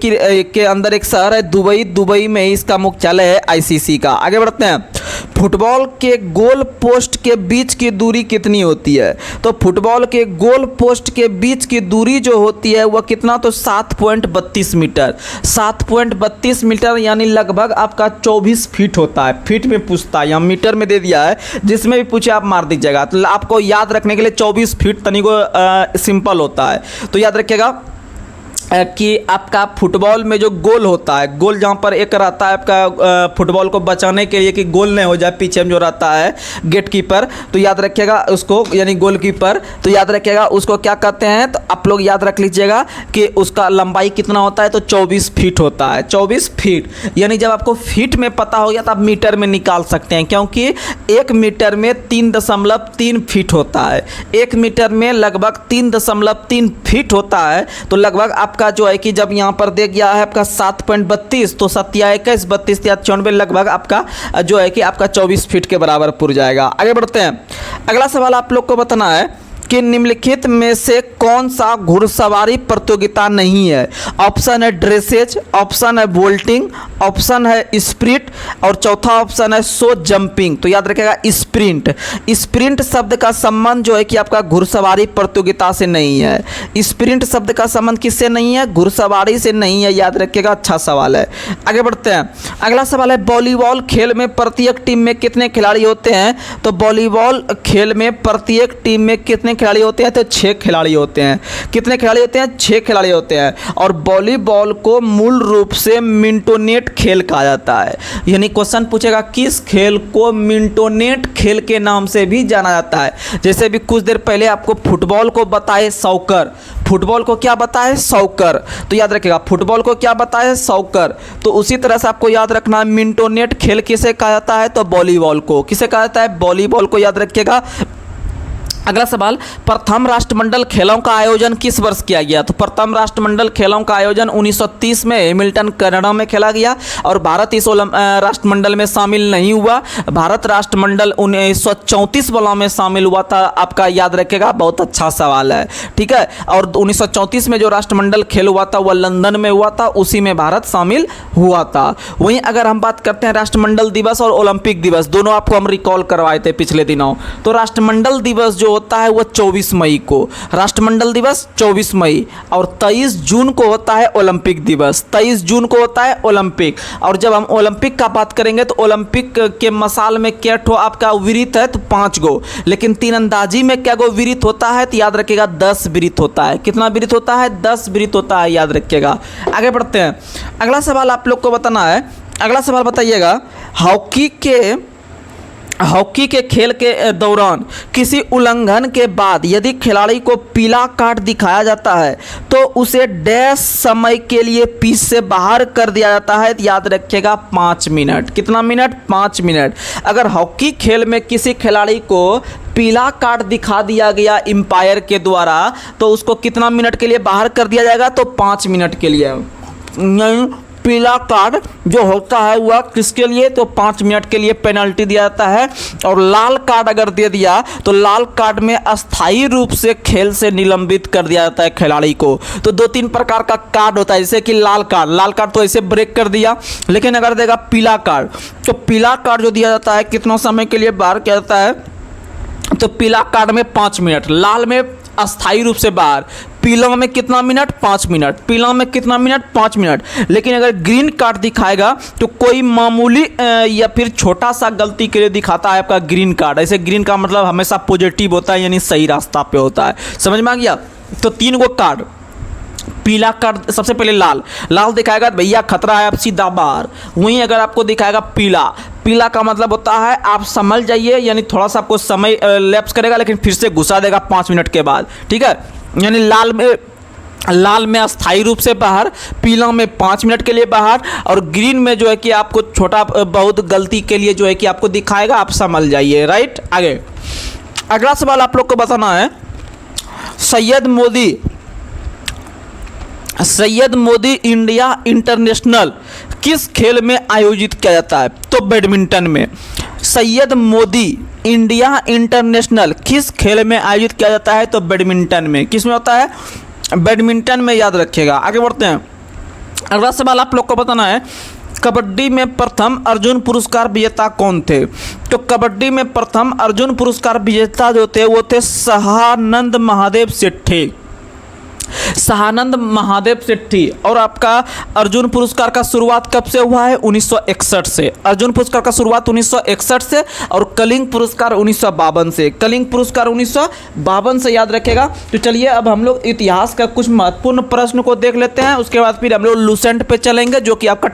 के अंदर एक शहर है दुबई में इसका मुख्यालय है आईसीसी का। आगे बढ़ते हैं। फुटबॉल के गोल पोस्ट के बीच की दूरी कितनी होती है, तो फुटबॉल के गोल पोस्ट के बीच की दूरी जो होती है वह कितना, तो 7.32 मीटर। 7.32 मीटर यानी लगभग आपका 24 फीट होता है। फीट में पूछता है, यहाँ मीटर में दे दिया है, जिसमें भी पूछे आप मार दीजिएगा। तो आपको याद रखने के लिए 24 फीट तनिको सिंपल होता है, तो याद रखिएगा कि आपका फुटबॉल में जो गोल होता है, गोल जहाँ पर एक रहता है आपका फुटबॉल को बचाने के लिए कि गोल नहीं हो जाए, पीछे में जो रहता है गेट कीपर, तो याद रखिएगा उसको, यानी गोलकीपर, तो याद रखिएगा उसको क्या कहते हैं। तो आप लोग याद रख लीजिएगा कि उसका लंबाई कितना होता है, तो 24 फीट होता है, 24 फीट। यानी जब आपको फीट में पता हो गया तो आप मीटर में निकाल सकते हैं, क्योंकि 1 मीटर में 3.3 फीट होता है। 1 मीटर में लगभग 3.3 फीट होता है। तो लगभग आपका जो है कि जब यहाँ पर दे गया है आपका 7.32, तो 7 या 21 32 या 94 लगभग आपका जो है कि आपका 24 फीट के बराबर पुर जाएगा। आगे बढ़ते हैं। अगला सवाल आप लोग को बताना है कि निम्नलिखित में से कौन सा घुड़सवारी प्रतियोगिता नहीं है। ऑप्शन है ड्रेसेज, ऑप्शन है वोल्टिंग, ऑप्शन है स्प्रिंट और चौथा ऑप्शन है सो जंपिंग। तो याद रखिएगा स्प्रिंट। स्प्रिंट शब्द का संबंध जो है कि आपका घुड़सवारी प्रतियोगिता से नहीं है। स्प्रिंट शब्द का संबंध किससे नहीं है, घुड़सवारी से नहीं है, याद रखिएगा। अच्छा सवाल है। आगे बढ़ते हैं। अगला सवाल है वॉलीबॉल खेल में प्रत्येक टीम में कितने खिलाड़ी होते हैं। तो वॉलीबॉल खेल में प्रत्येक टीम में कितने खिलाड़ी होते हैं, तो 6 खिलाड़ी होते हैं। कितने खिलाड़ी होते हैं, 6 खिलाड़ी होते हैं। और वॉलीबॉल को मूल रूप से मिनटोनेट खेल कहा जाता है। यानी क्वेश्चन पूछेगा किस खेल को मिनटोनेट खेल के नाम से भी जाना जाता है। जैसे भी कुछ देर पहले आपको फुटबॉल को बताए सॉकर, फुटबॉल को क्या बताए सॉकर, तो याद रखिएगा फुटबॉल को क्या बताए सॉकर। तो उसी तरह से आपको याद रखना है मिनटोनेट खेल किसे कहा जाता है, तो वॉलीबॉल को। किसे कहा जाता है, वॉलीबॉल को, याद रखिएगा। अगला सवाल, प्रथम राष्ट्रमंडल खेलों का आयोजन किस वर्ष किया गया। तो प्रथम राष्ट्रमंडल खेलों का आयोजन 1930 में हैमिल्टन कनाडा में खेला गया और भारत इस राष्ट्रमंडल में शामिल नहीं हुआ। भारत राष्ट्रमंडल 1934 वाला में शामिल हुआ था। आपका याद रखेगा, बहुत अच्छा सवाल है, ठीक है। और 1934 में जो राष्ट्रमंडल खेल हुआ था वह लंदन में हुआ था, उसी में भारत शामिल हुआ था। वहीं अगर हम बात करते हैं राष्ट्रमंडल दिवस और ओलंपिक दिवस, दोनों आपको हम रिकॉल करवाए थे पिछले दिनों। तो राष्ट्रमंडल दिवस जो होता है वो 24 मई को, राष्ट्रमंडल दिवस 24 मई, और 23 जून को होता है ओलंपिक दिवस। 23 जून को होता है ओलंपिक। और जब हम ओलंपिक का बात करेंगे तो ओलंपिक के मसाल में क्या ठो आपका वृत्त है, तो 5 गो। लेकिन तीरंदाजी में क्या गो वृत्त होता है, तो याद रखिएगा 10 वृत्त होता है। कितना वृत्त होता है, 10 वृत्त होता है, याद रखिएगा। आगे बढ़ते हैं। अगला सवाल आप लोग को बताना है। अगला सवाल बताइएगा, हॉकी के खेल के दौरान किसी उल्लंघन के बाद यदि खिलाड़ी को पीला कार्ड दिखाया जाता है तो उसे डैश समय के लिए पिच से बाहर कर दिया जाता है। याद रखिएगा 5 मिनट। कितना मिनट, 5 मिनट। अगर हॉकी खेल में किसी खिलाड़ी को पीला कार्ड दिखा दिया गया एम्पायर के द्वारा तो उसको कितना मिनट के लिए बाहर कर दिया जाएगा, तो 5 मिनट के लिए। पीला कार्ड जो होता है वह किसके लिए, तो 5 मिनट के लिए पेनल्टी दिया जाता है। और लाल कार्ड अगर दे दिया तो लाल कार्ड में अस्थायी रूप से खेल से निलंबित कर दिया जाता है खिलाड़ी को। तो 2-3 प्रकार का कार्ड होता है, जैसे कि लाल कार्ड तो ऐसे ब्रेक कर दिया। लेकिन अगर देगा पीला कार्ड, तो पीला कार्ड जो दिया जाता है कितना समय के लिए बाहर किया जाता है, तो पीला कार्ड में 5 मिनट, लाल में अस्थायी रूप से बाहर, पीला में कितना मिनट, 5 मिनट, पीला में कितना मिनट, 5 मिनट। लेकिन अगर ग्रीन कार्ड दिखाएगा तो कोई मामूली या फिर छोटा सा गलती के लिए दिखाता है आपका ग्रीन कार्ड। ऐसे ग्रीन का मतलब हमेशा पॉजिटिव होता है, यानी सही रास्ता पे होता है। समझ में आ गया। तो 3 गो कार्ड, पीला कार्ड सबसे पहले लाल दिखाएगा भैया खतरा है, आप सीधा बाहर। वहीं अगर आपको दिखाएगा पीला का मतलब होता है आप संभल जाइए, यानी थोड़ा सा आपको समय लैप्स करेगा लेकिन फिर से घुसा देगा 5 मिनट के बाद, ठीक है। यानी लाल में अस्थायी रूप से बाहर, पीला में 5 मिनट के लिए बाहर, और ग्रीन में जो है कि आपको छोटा बहुत गलती के लिए जो है कि आपको दिखाएगा, आप संभल जाइए। राइट। आगे अगला सवाल आप लोग को बताना है, सैयद मोदी इंडिया इंटरनेशनल किस खेल में आयोजित किया जाता है, तो बैडमिंटन में। सैयद मोदी इंडिया इंटरनेशनल किस खेल में आयोजित किया जाता है, तो बैडमिंटन में। किस में होता है, बैडमिंटन में, याद रखिएगा। आगे बढ़ते हैं। अगला सवाल आप लोग को बताना है, कबड्डी में प्रथम अर्जुन पुरस्कार विजेता कौन थे। तो कबड्डी में प्रथम अर्जुन पुरस्कार विजेता जो थे वो थे सहानंद महादेव सेठे। सहानंद महादेव सेठी। और आपका अर्जुन पुरस्कार का शुरुआत कब से हुआ है? 1961 से। अर्जुन पुरस्कार का शुरुआत 1961 से और कलिंग पुरस्कार 1952 से। कलिंग पुरस्कार 1952 से याद रखेगा। तो चलिए अब हम लोग इतिहास का कुछ महत्वपूर्ण प्रश्न को देख लेते हैं, उसके बाद फिर हम लोग लूसेंट पे चलेंगे, जो कि आपका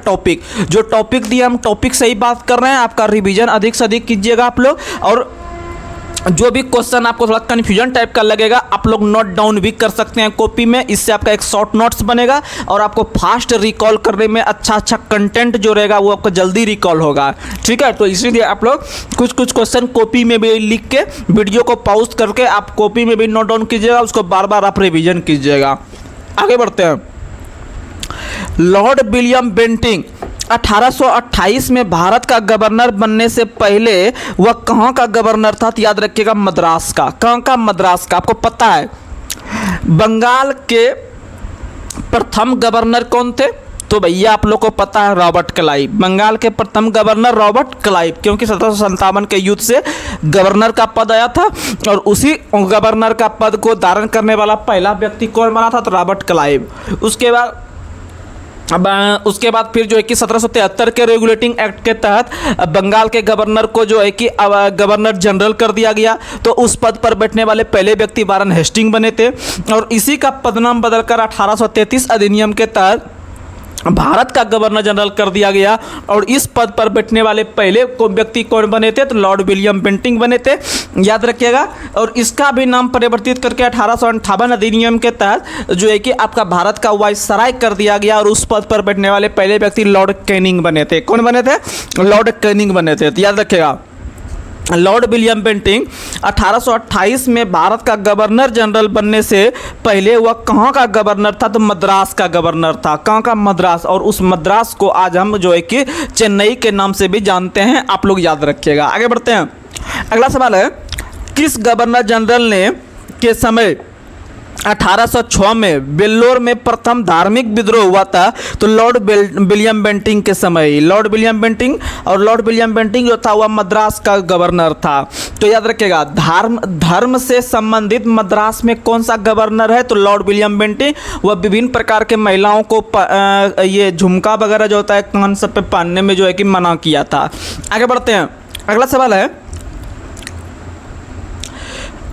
जो टॉपिक दिया हम टॉपिक से ही बात कर रहे हैं। आपका रिवीजन अधिक से अधिक कीजिएगा आप लोग, और जो भी क्वेश्चन आपको थोड़ा कन्फ्यूजन टाइप का लगेगा आप लोग नोट डाउन भी कर सकते हैं कॉपी में। इससे आपका एक शॉर्ट नोट्स बनेगा और आपको फास्ट रिकॉल करने में अच्छा कंटेंट जो रहेगा वो आपको जल्दी रिकॉल होगा। ठीक है, तो इसीलिए आप लोग कुछ क्वेश्चन कॉपी में भी लिख के वीडियो को पॉज करके आप कॉपी में भी नोट डाउन कीजिएगा, उसको बार बार आप रिविजन कीजिएगा। आगे बढ़ते हैं। लॉर्ड विलियम बेंटिंक 1828 में भारत का गवर्नर बनने से पहले वह कहाँ का गवर्नर था? तो याद रखिएगा मद्रास का। कहाँ का? मद्रास का। आपको पता है बंगाल के प्रथम गवर्नर कौन थे? तो भैया आप लोग को पता है रॉबर्ट क्लाइव। बंगाल के प्रथम गवर्नर रॉबर्ट क्लाइव, क्योंकि 1757 के युद्ध से गवर्नर का पद आया था और उसी गवर्नर का पद को धारण करने वाला पहला व्यक्ति कौन बना था? तो रॉबर्ट क्लाइव। उसके बाद फिर जो है कि 1773 के रेगुलेटिंग एक्ट के तहत बंगाल के गवर्नर को जो है कि गवर्नर जनरल कर दिया गया। तो उस पद पर बैठने वाले पहले व्यक्ति वारन हेस्टिंग बने थे और इसी का पदनाम बदलकर 1833 अधिनियम के तहत भारत का गवर्नर जनरल कर दिया गया। और इस पद पर बैठने वाले पहले व्यक्ति कौन बने थे? तो लॉर्ड विलियम बेंटिंक बने थे, याद रखिएगा। और इसका भी नाम परिवर्तित करके 1858 अधिनियम के तहत जो है कि आपका भारत का वायसराय कर दिया गया और उस पद पर बैठने वाले पहले व्यक्ति लॉर्ड कैनिंग बने थे। कौन बने थे? लॉर्ड कैनिंग बने थे। तो याद रखिएगा लॉर्ड विलियम बेंटिंक 1828 में भारत का गवर्नर जनरल बनने से पहले वह कहाँ का गवर्नर था? तो मद्रास का गवर्नर था। कहाँ का? मद्रास। और उस मद्रास को आज हम जो है कि चेन्नई के नाम से भी जानते हैं, आप लोग याद रखिएगा। आगे बढ़ते हैं। अगला सवाल है, किस गवर्नर जनरल ने के समय 1806 में वेल्लोर में प्रथम धार्मिक विद्रोह हुआ था? तो लॉर्ड विलियम बेंटिंक के समय। लॉर्ड विलियम बेंटिंक, और लॉर्ड विलियम बेंटिंक जो था वह मद्रास का गवर्नर था। तो याद रखिएगा धर्म से संबंधित मद्रास में कौन सा गवर्नर है? तो लॉर्ड विलियम बेंटिंक। वह विभिन्न प्रकार के महिलाओं को ये झुमका वगैरह जो होता है कान सब पे पहनने में जो है कि मना किया था। आगे बढ़ते हैं। अगला सवाल है,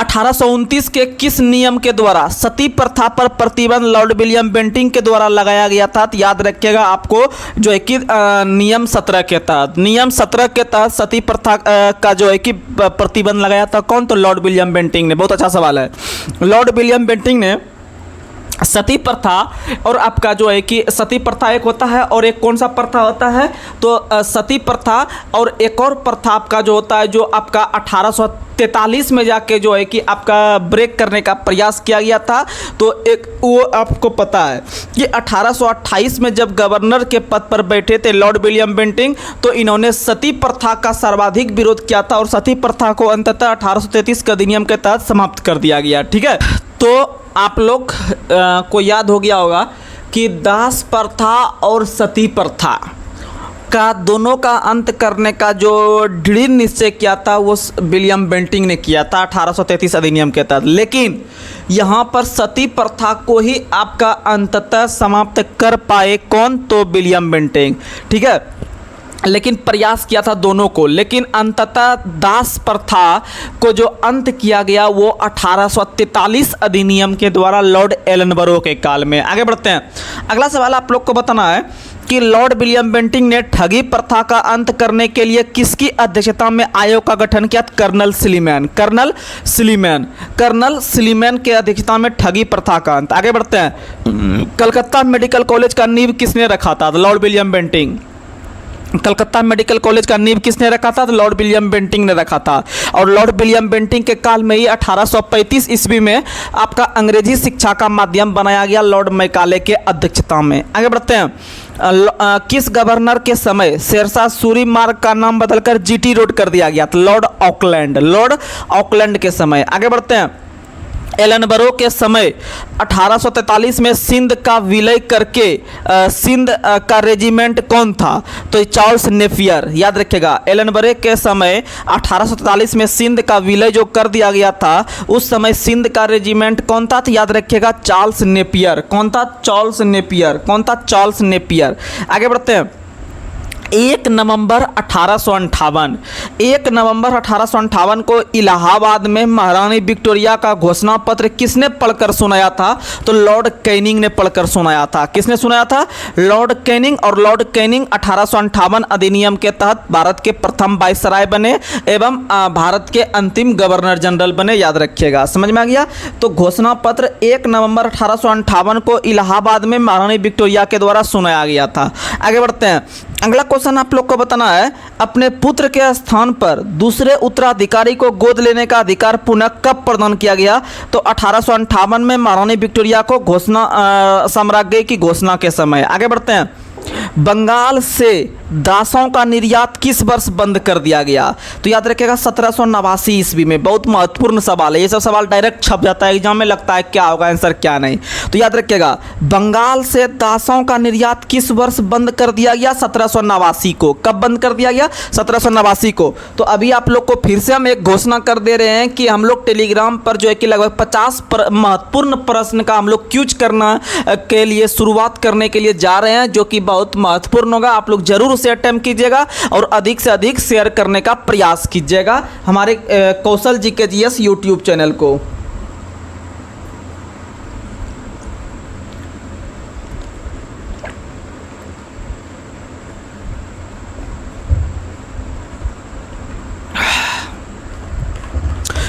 1829 के किस नियम के द्वारा सती प्रथा पर प्रतिबंध लॉर्ड विलियम बेंटिंक के द्वारा लगाया गया था? तो याद रखिएगा आपको जो है कि नियम 17 के तहत। नियम 17 के तहत सती प्रथा का जो है कि प्रतिबंध लगाया था। कौन? तो लॉर्ड विलियम बेंटिंक ने। बहुत अच्छा सवाल है। लॉर्ड विलियम बेंटिंक ने सती प्रथा, और आपका जो है कि सती प्रथा एक होता है और एक कौन सा प्रथा होता है? तो सती प्रथा और एक और प्रथा आपका जो होता है जो आपका 1843 में जाके जो है कि आपका ब्रेक करने का प्रयास किया गया था। तो एक वो आपको पता है कि 1828 में जब गवर्नर के पद पर बैठे थे लॉर्ड विलियम बेंटिंक, तो इन्होंने सती प्रथा का सर्वाधिक विरोध किया था और सती प्रथा को अंततः 1833 के अधिनियम के तहत समाप्त कर दिया गया। ठीक है, तो आप लोग को याद हो गया होगा कि दास प्रथा और सती प्रथा का दोनों का अंत करने का जो दृढ़ निश्चय किया था वो विलियम बेंटिंक ने किया था 1833 अधिनियम के तहत। लेकिन यहाँ पर सती प्रथा को ही आपका अंततः समाप्त कर पाए कौन? तो विलियम बेंटिंक। ठीक है, लेकिन प्रयास किया था दोनों को, लेकिन अंततः दास प्रथा को जो अंत किया गया वो 1843 अधिनियम के द्वारा लॉर्ड एलनबरो के काल में। आगे बढ़ते हैं। अगला सवाल आप लोग को बताना है कि लॉर्ड विलियम बेंटिंक ने ठगी प्रथा का अंत करने के लिए किसकी अध्यक्षता में आयोग का गठन किया? Colonel Sleeman. कर्नल स्लीमैन के अध्यक्षता में ठगी प्रथा का अंत। आगे बढ़ते हैं। कलकत्ता मेडिकल कॉलेज का नींव किसने रखा था? Lord William Bentinck. Calcutta medical college का नींव किसने रखा था? तो लॉर्ड विलियम बेंटिंक ने रखा था। और लॉर्ड विलियम बेंटिंक के काल में ही 1835 ईस्वी में आपका अंग्रेजी शिक्षा का माध्यम बनाया गया लॉर्ड मैकाले के अध्यक्षता में। आगे बढ़ते हैं। किस गवर्नर के समय शेरशाह सूरी मार्ग का नाम बदलकर जीटी रोड कर दिया गया? तो लॉर्ड ऑकलैंड के समय। आगे बढ़ते हैं। एलनबरो के समय 1843 में सिंध का विलय करके सिंध का रेजिमेंट कौन था? तो चार्ल्स नेपियर। याद रखिएगा, एलनबरो के समय 1843 में सिंध का विलय जो कर दिया गया था, उस समय सिंध का रेजिमेंट कौन था? तो याद रखिएगा, चार्ल्स नेपियर। कौन था? Charles Napier. कौन था? Charles Napier. आगे बढ़ते हैं। 1 नवंबर 1858 को इलाहाबाद में महारानी विक्टोरिया का घोषणा पत्र किसने पढ़कर सुनाया था? तो लॉर्ड कैनिंग ने पढ़कर सुनाया था। किसने सुनाया था? Lord Canning. और लॉर्ड कैनिंग 1858 अधिनियम के तहत भारत के प्रथम वायसराय बने एवं भारत के अंतिम गवर्नर जनरल बने। याद रखिएगा, समझ में आ गया। तो घोषणा पत्र 1 नवंबर 1858 को इलाहाबाद में महारानी विक्टोरिया के द्वारा सुनाया गया था। आगे बढ़ते हैं। अगला क्वेश्चन आप लोग को बताना है, अपने पुत्र के स्थान पर दूसरे उत्तराधिकारी को गोद लेने का अधिकार पुनः कब प्रदान किया गया? तो 1858 में महारानी विक्टोरिया को घोषणा साम्राज्य की घोषणा के समय। आगे बढ़ते हैं। बंगाल से दासों का निर्यात किस वर्ष बंद कर दिया गया? तो याद रखिएगा 1789 ईस्वी में। बहुत महत्वपूर्ण सवाल है, ये सब सवाल डायरेक्ट छप जाता है एग्जाम में, लगता है क्या होगा आंसर क्या नहीं। तो याद रखिएगा, बंगाल से दासों का निर्यात किस वर्ष बंद कर दिया गया? 1789 को। कब बंद कर दिया गया? 1789 को। तो अभी आप लोग को फिर से हम एक घोषणा कर दे रहे हैं कि हम लोग टेलीग्राम पर जो है कि लगभग 50 महत्वपूर्ण प्रश्न का हम लोग क्यूज करना के लिए शुरुआत करने के लिए जा रहे हैं, जो कि बहुत महत्वपूर्ण होगा। आप लोग जरूर उसे अटेम्प्ट कीजिएगा और अधिक से अधिक शेयर करने का प्रयास कीजिएगा हमारे कौशल जीके जीएस यूट्यूब चैनल को।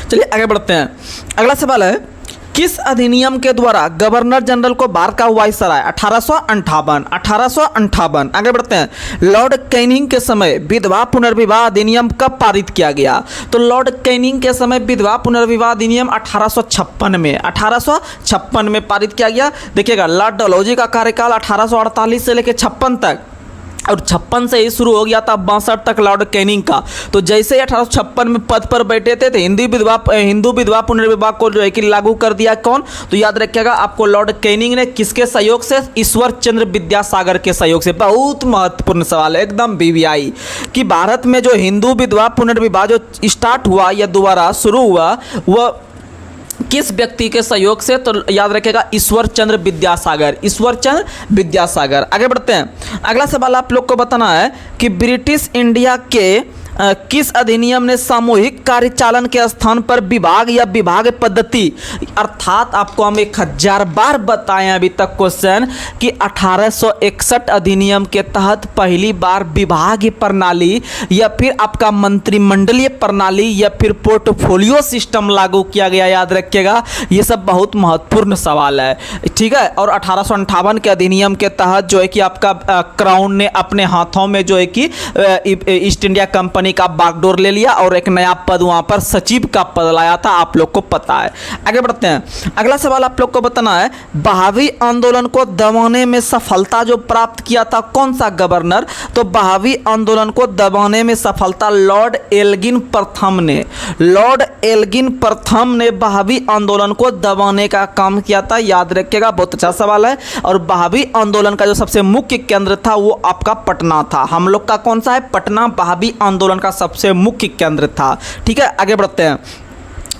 चलिए आगे बढ़ते हैं। अगला सवाल है, किस अधिनियम के द्वारा गवर्नर जनरल को भारत का वायसराय? 1858। आगे बढ़ते हैं। लॉर्ड कैनिंग के समय विधवा पुनर्विवाह अधिनियम कब पारित किया गया? तो लॉर्ड कैनिंग के समय विधवा पुनर्विवाह अधिनियम 1856 में पारित किया गया। देखिएगा, लॉर्ड डलहौजी का कार्यकाल 1848 से लेकर 56 तक, और 56 से ही शुरू हो गया था 62 तक लॉर्ड कैनिंग का। तो जैसे ही 1856 में पद पर बैठे थे तो हिंदू विधवा पुनर्विवाह को जो है कि लागू कर दिया। कौन? तो याद रखिएगा आपको, लॉर्ड कैनिंग ने। किसके सहयोग से? ईश्वर चंद्र विद्यासागर के सहयोग से। बहुत महत्वपूर्ण सवाल है, एकदम बीवीआई, कि भारत में जो हिंदू विधवा पुनर्विवाह जो स्टार्ट हुआ या दोबारा शुरू हुआ, वह किस व्यक्ति के सहयोग से? तो याद रखिएगा, ईश्वर चंद्र विद्यासागर। ईश्वर चंद्र विद्यासागर। आगे बढ़ते हैं। अगला सवाल आप लोग को बताना है कि ब्रिटिश इंडिया के किस अधिनियम ने सामूहिक कार्यचालन के स्थान पर विभाग या विभाग पद्धति, अर्थात आपको हम 1000 बार बताएं अभी तक क्वेश्चन, कि 1861 अधिनियम के तहत पहली बार विभागीय प्रणाली या फिर आपका मंत्रिमंडलीय प्रणाली या फिर पोर्टफोलियो सिस्टम लागू किया गया। याद रखिएगा, ये सब बहुत महत्वपूर्ण सवाल है, ठीक है। और 1858 के अधिनियम के तहत जो है कि आपका क्राउन ने अपने हाथों में जो है कि ईस्ट इंडिया कंपनी का बागडोर ले लिया और एक नया पद वहां पर सचिव का पद लाया था, आप लोग को पता है। आगे बढ़ते हैं। अगला सवाल आप लोग को बताना है, बहावी आंदोलन को दबाने में सफलता जो प्राप्त किया था कौन सा गवर्नर? तो बहावी आंदोलन को दबाने में सफलता लॉर्ड एल्गिन प्रथम ने। लॉर्ड एल्गिन प्रथम ने बहावी आंदोलन को दबाने का काम किया था। याद रखिएगा, बहुत अच्छा सवाल है। और बहावी आंदोलन का जो सबसे मुख्य केंद्र था वो आपका पटना था। हम लोग का कौन सा है? पटना बहावी आंदोलन का सबसे मुख्य केंद्र था, ठीक है। आगे बढ़ते हैं।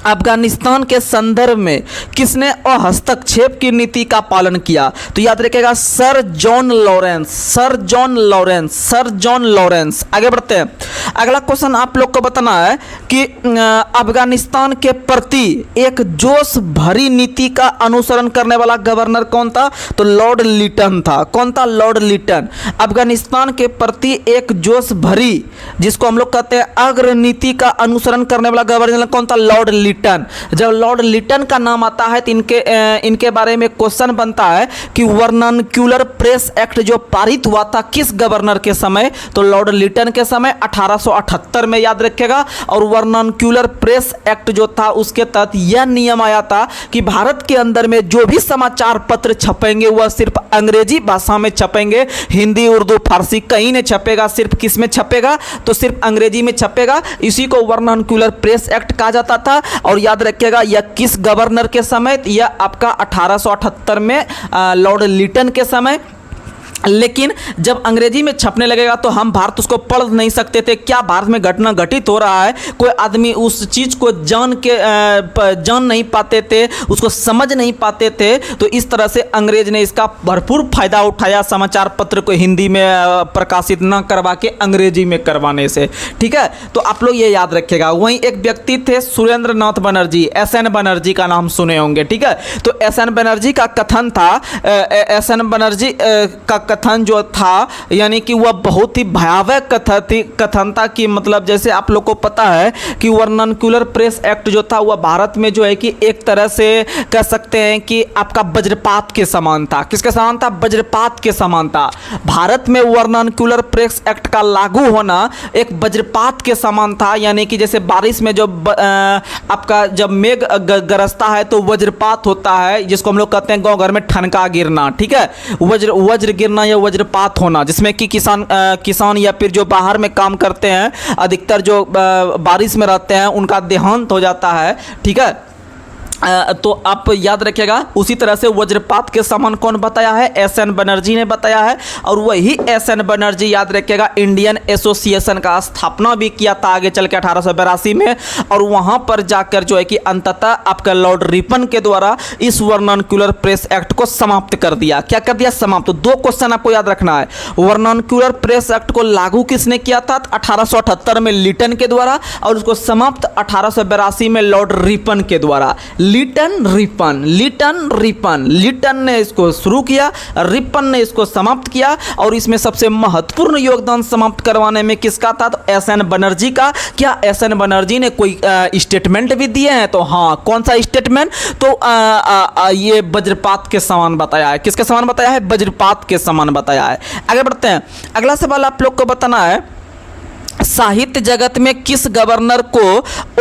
अफगानिस्तान के संदर्भ में किसने हस्तक्षेप की नीति का पालन किया? तो याद रखिएगा, सर जॉन लॉरेंस। आगे बढ़ते हैं। अगला क्वेश्चन आप लोग को बताना है कि अफगानिस्तान के प्रति एक जोश भरी नीति का अनुसरण करने वाला गवर्नर कौन था? तो लॉर्ड लिटन था। कौन था? लॉर्ड लिटन। अफगानिस्तान के प्रति एक जोश भरी, जिसको हम लोग कहते हैं अग्र नीति का अनुसरण करने वाला गवर्नर कौन था? लॉर्ड लिटन। जब लॉर्ड लिटन का नाम आता है तो इनके बारे में क्वेश्चन बनता है कि वर्नाक्यूलर प्रेस एक्ट जो पारित हुआ था किस गवर्नर के समय? तो लॉर्ड लिटन के समय 1878 में। याद रखिएगा। और वर्नाक्यूलर प्रेस एक्ट जो था उसके तहत यह नियम आया था कि भारत के अंदर में जो भी समाचार पत्र छपेंगे वह सिर्फ अंग्रेजी भाषा में छपेंगे, हिंदी उर्दू फारसी कहीं नहीं छपेगा। सिर्फ किस में छपेगा? तो सिर्फ अंग्रेजी में छपेगा। इसी को वर्नाक्यूलर प्रेस एक्ट कहा जाता था। और याद रखिएगा यह किस गवर्नर के समय, यह आपका 1878 में लॉर्ड लिटन के समय। लेकिन जब अंग्रेजी में छपने लगेगा तो हम भारत उसको पढ़ नहीं सकते थे, क्या भारत में घटना घटित हो रहा है, कोई आदमी उस चीज़ को जान नहीं पाते थे, उसको समझ नहीं पाते थे। तो इस तरह से अंग्रेज ने इसका भरपूर फायदा उठाया समाचार पत्र को हिंदी में प्रकाशित न करवा के अंग्रेजी में करवाने से। ठीक है, तो आप लोग ये याद रखिएगा। वहीं एक व्यक्ति थे सुरेंद्र नाथ बनर्जी, SN बनर्जी का नाम सुने होंगे। ठीक है, तो SN बनर्जी का कथन था, SN बनर्जी का कथन जो था यानी कि वह बहुत ही भयावह कथन था कि मतलब जैसे आप लोग को पता है कि वर्नाक्युलर प्रेस एक्ट जो था वह भारत में जो है कि एक तरह से कह सकते हैं कि आपका वज्रपात के समान था। किसके समान था? वज्रपात के समान था। भारत में वर्नाक्युलर प्रेस एक्ट का लागू होना एक वज्रपात के समान था, यानी कि जैसे बारिश में जो आपका जब मेघ गरजता है तो वज्रपात होता है, जिसको हम लोग कहते हैं गाँव घर में ठनका गिरना। ठीक है, वज्र गिरना या वज्रपात होना, जिसमें कि किसान या फिर जो बाहर में काम करते हैं, अधिकतर जो बारिश में रहते हैं, उनका देहांत हो जाता है। ठीक है, तो आप याद रखिएगा। उसी तरह से वज्रपात के समान कौन बताया है? SN बनर्जी ने बताया है। और वही SN बनर्जी याद रखिएगा इंडियन एसोसिएशन का स्थापना भी किया था आगे चल के 1882 में, और वहां पर जाकर जो है कि अंततः आपका लॉर्ड रिपन के द्वारा इस वर्नाक्युलर प्रेस एक्ट को समाप्त कर दिया। क्या कर दिया? समाप्त। तो दो क्वेश्चन आपको याद रखना है, वर्नाक्युलर प्रेस एक्ट को लागू किसने किया था? 1878 में लिटन के द्वारा, और उसको समाप्त 1882 में लॉर्ड रिपन के द्वारा। लिटन ने इसको शुरू किया, रिपन ने इसको समाप्त किया, और इसमें सबसे महत्वपूर्ण योगदान समाप्त करवाने में किसका था? तो SN बनर्जी का। क्या SN बनर्जी ने कोई स्टेटमेंट भी दिए हैं? तो हाँ, कौन सा स्टेटमेंट? तो ये वज्रपात के समान बताया है। किसके समान बताया है? वज्रपात के समान बताया है। आगे बढ़ते हैं। अगला सवाल आप लोग को बताना है, साहित्य जगत में किस गवर्नर को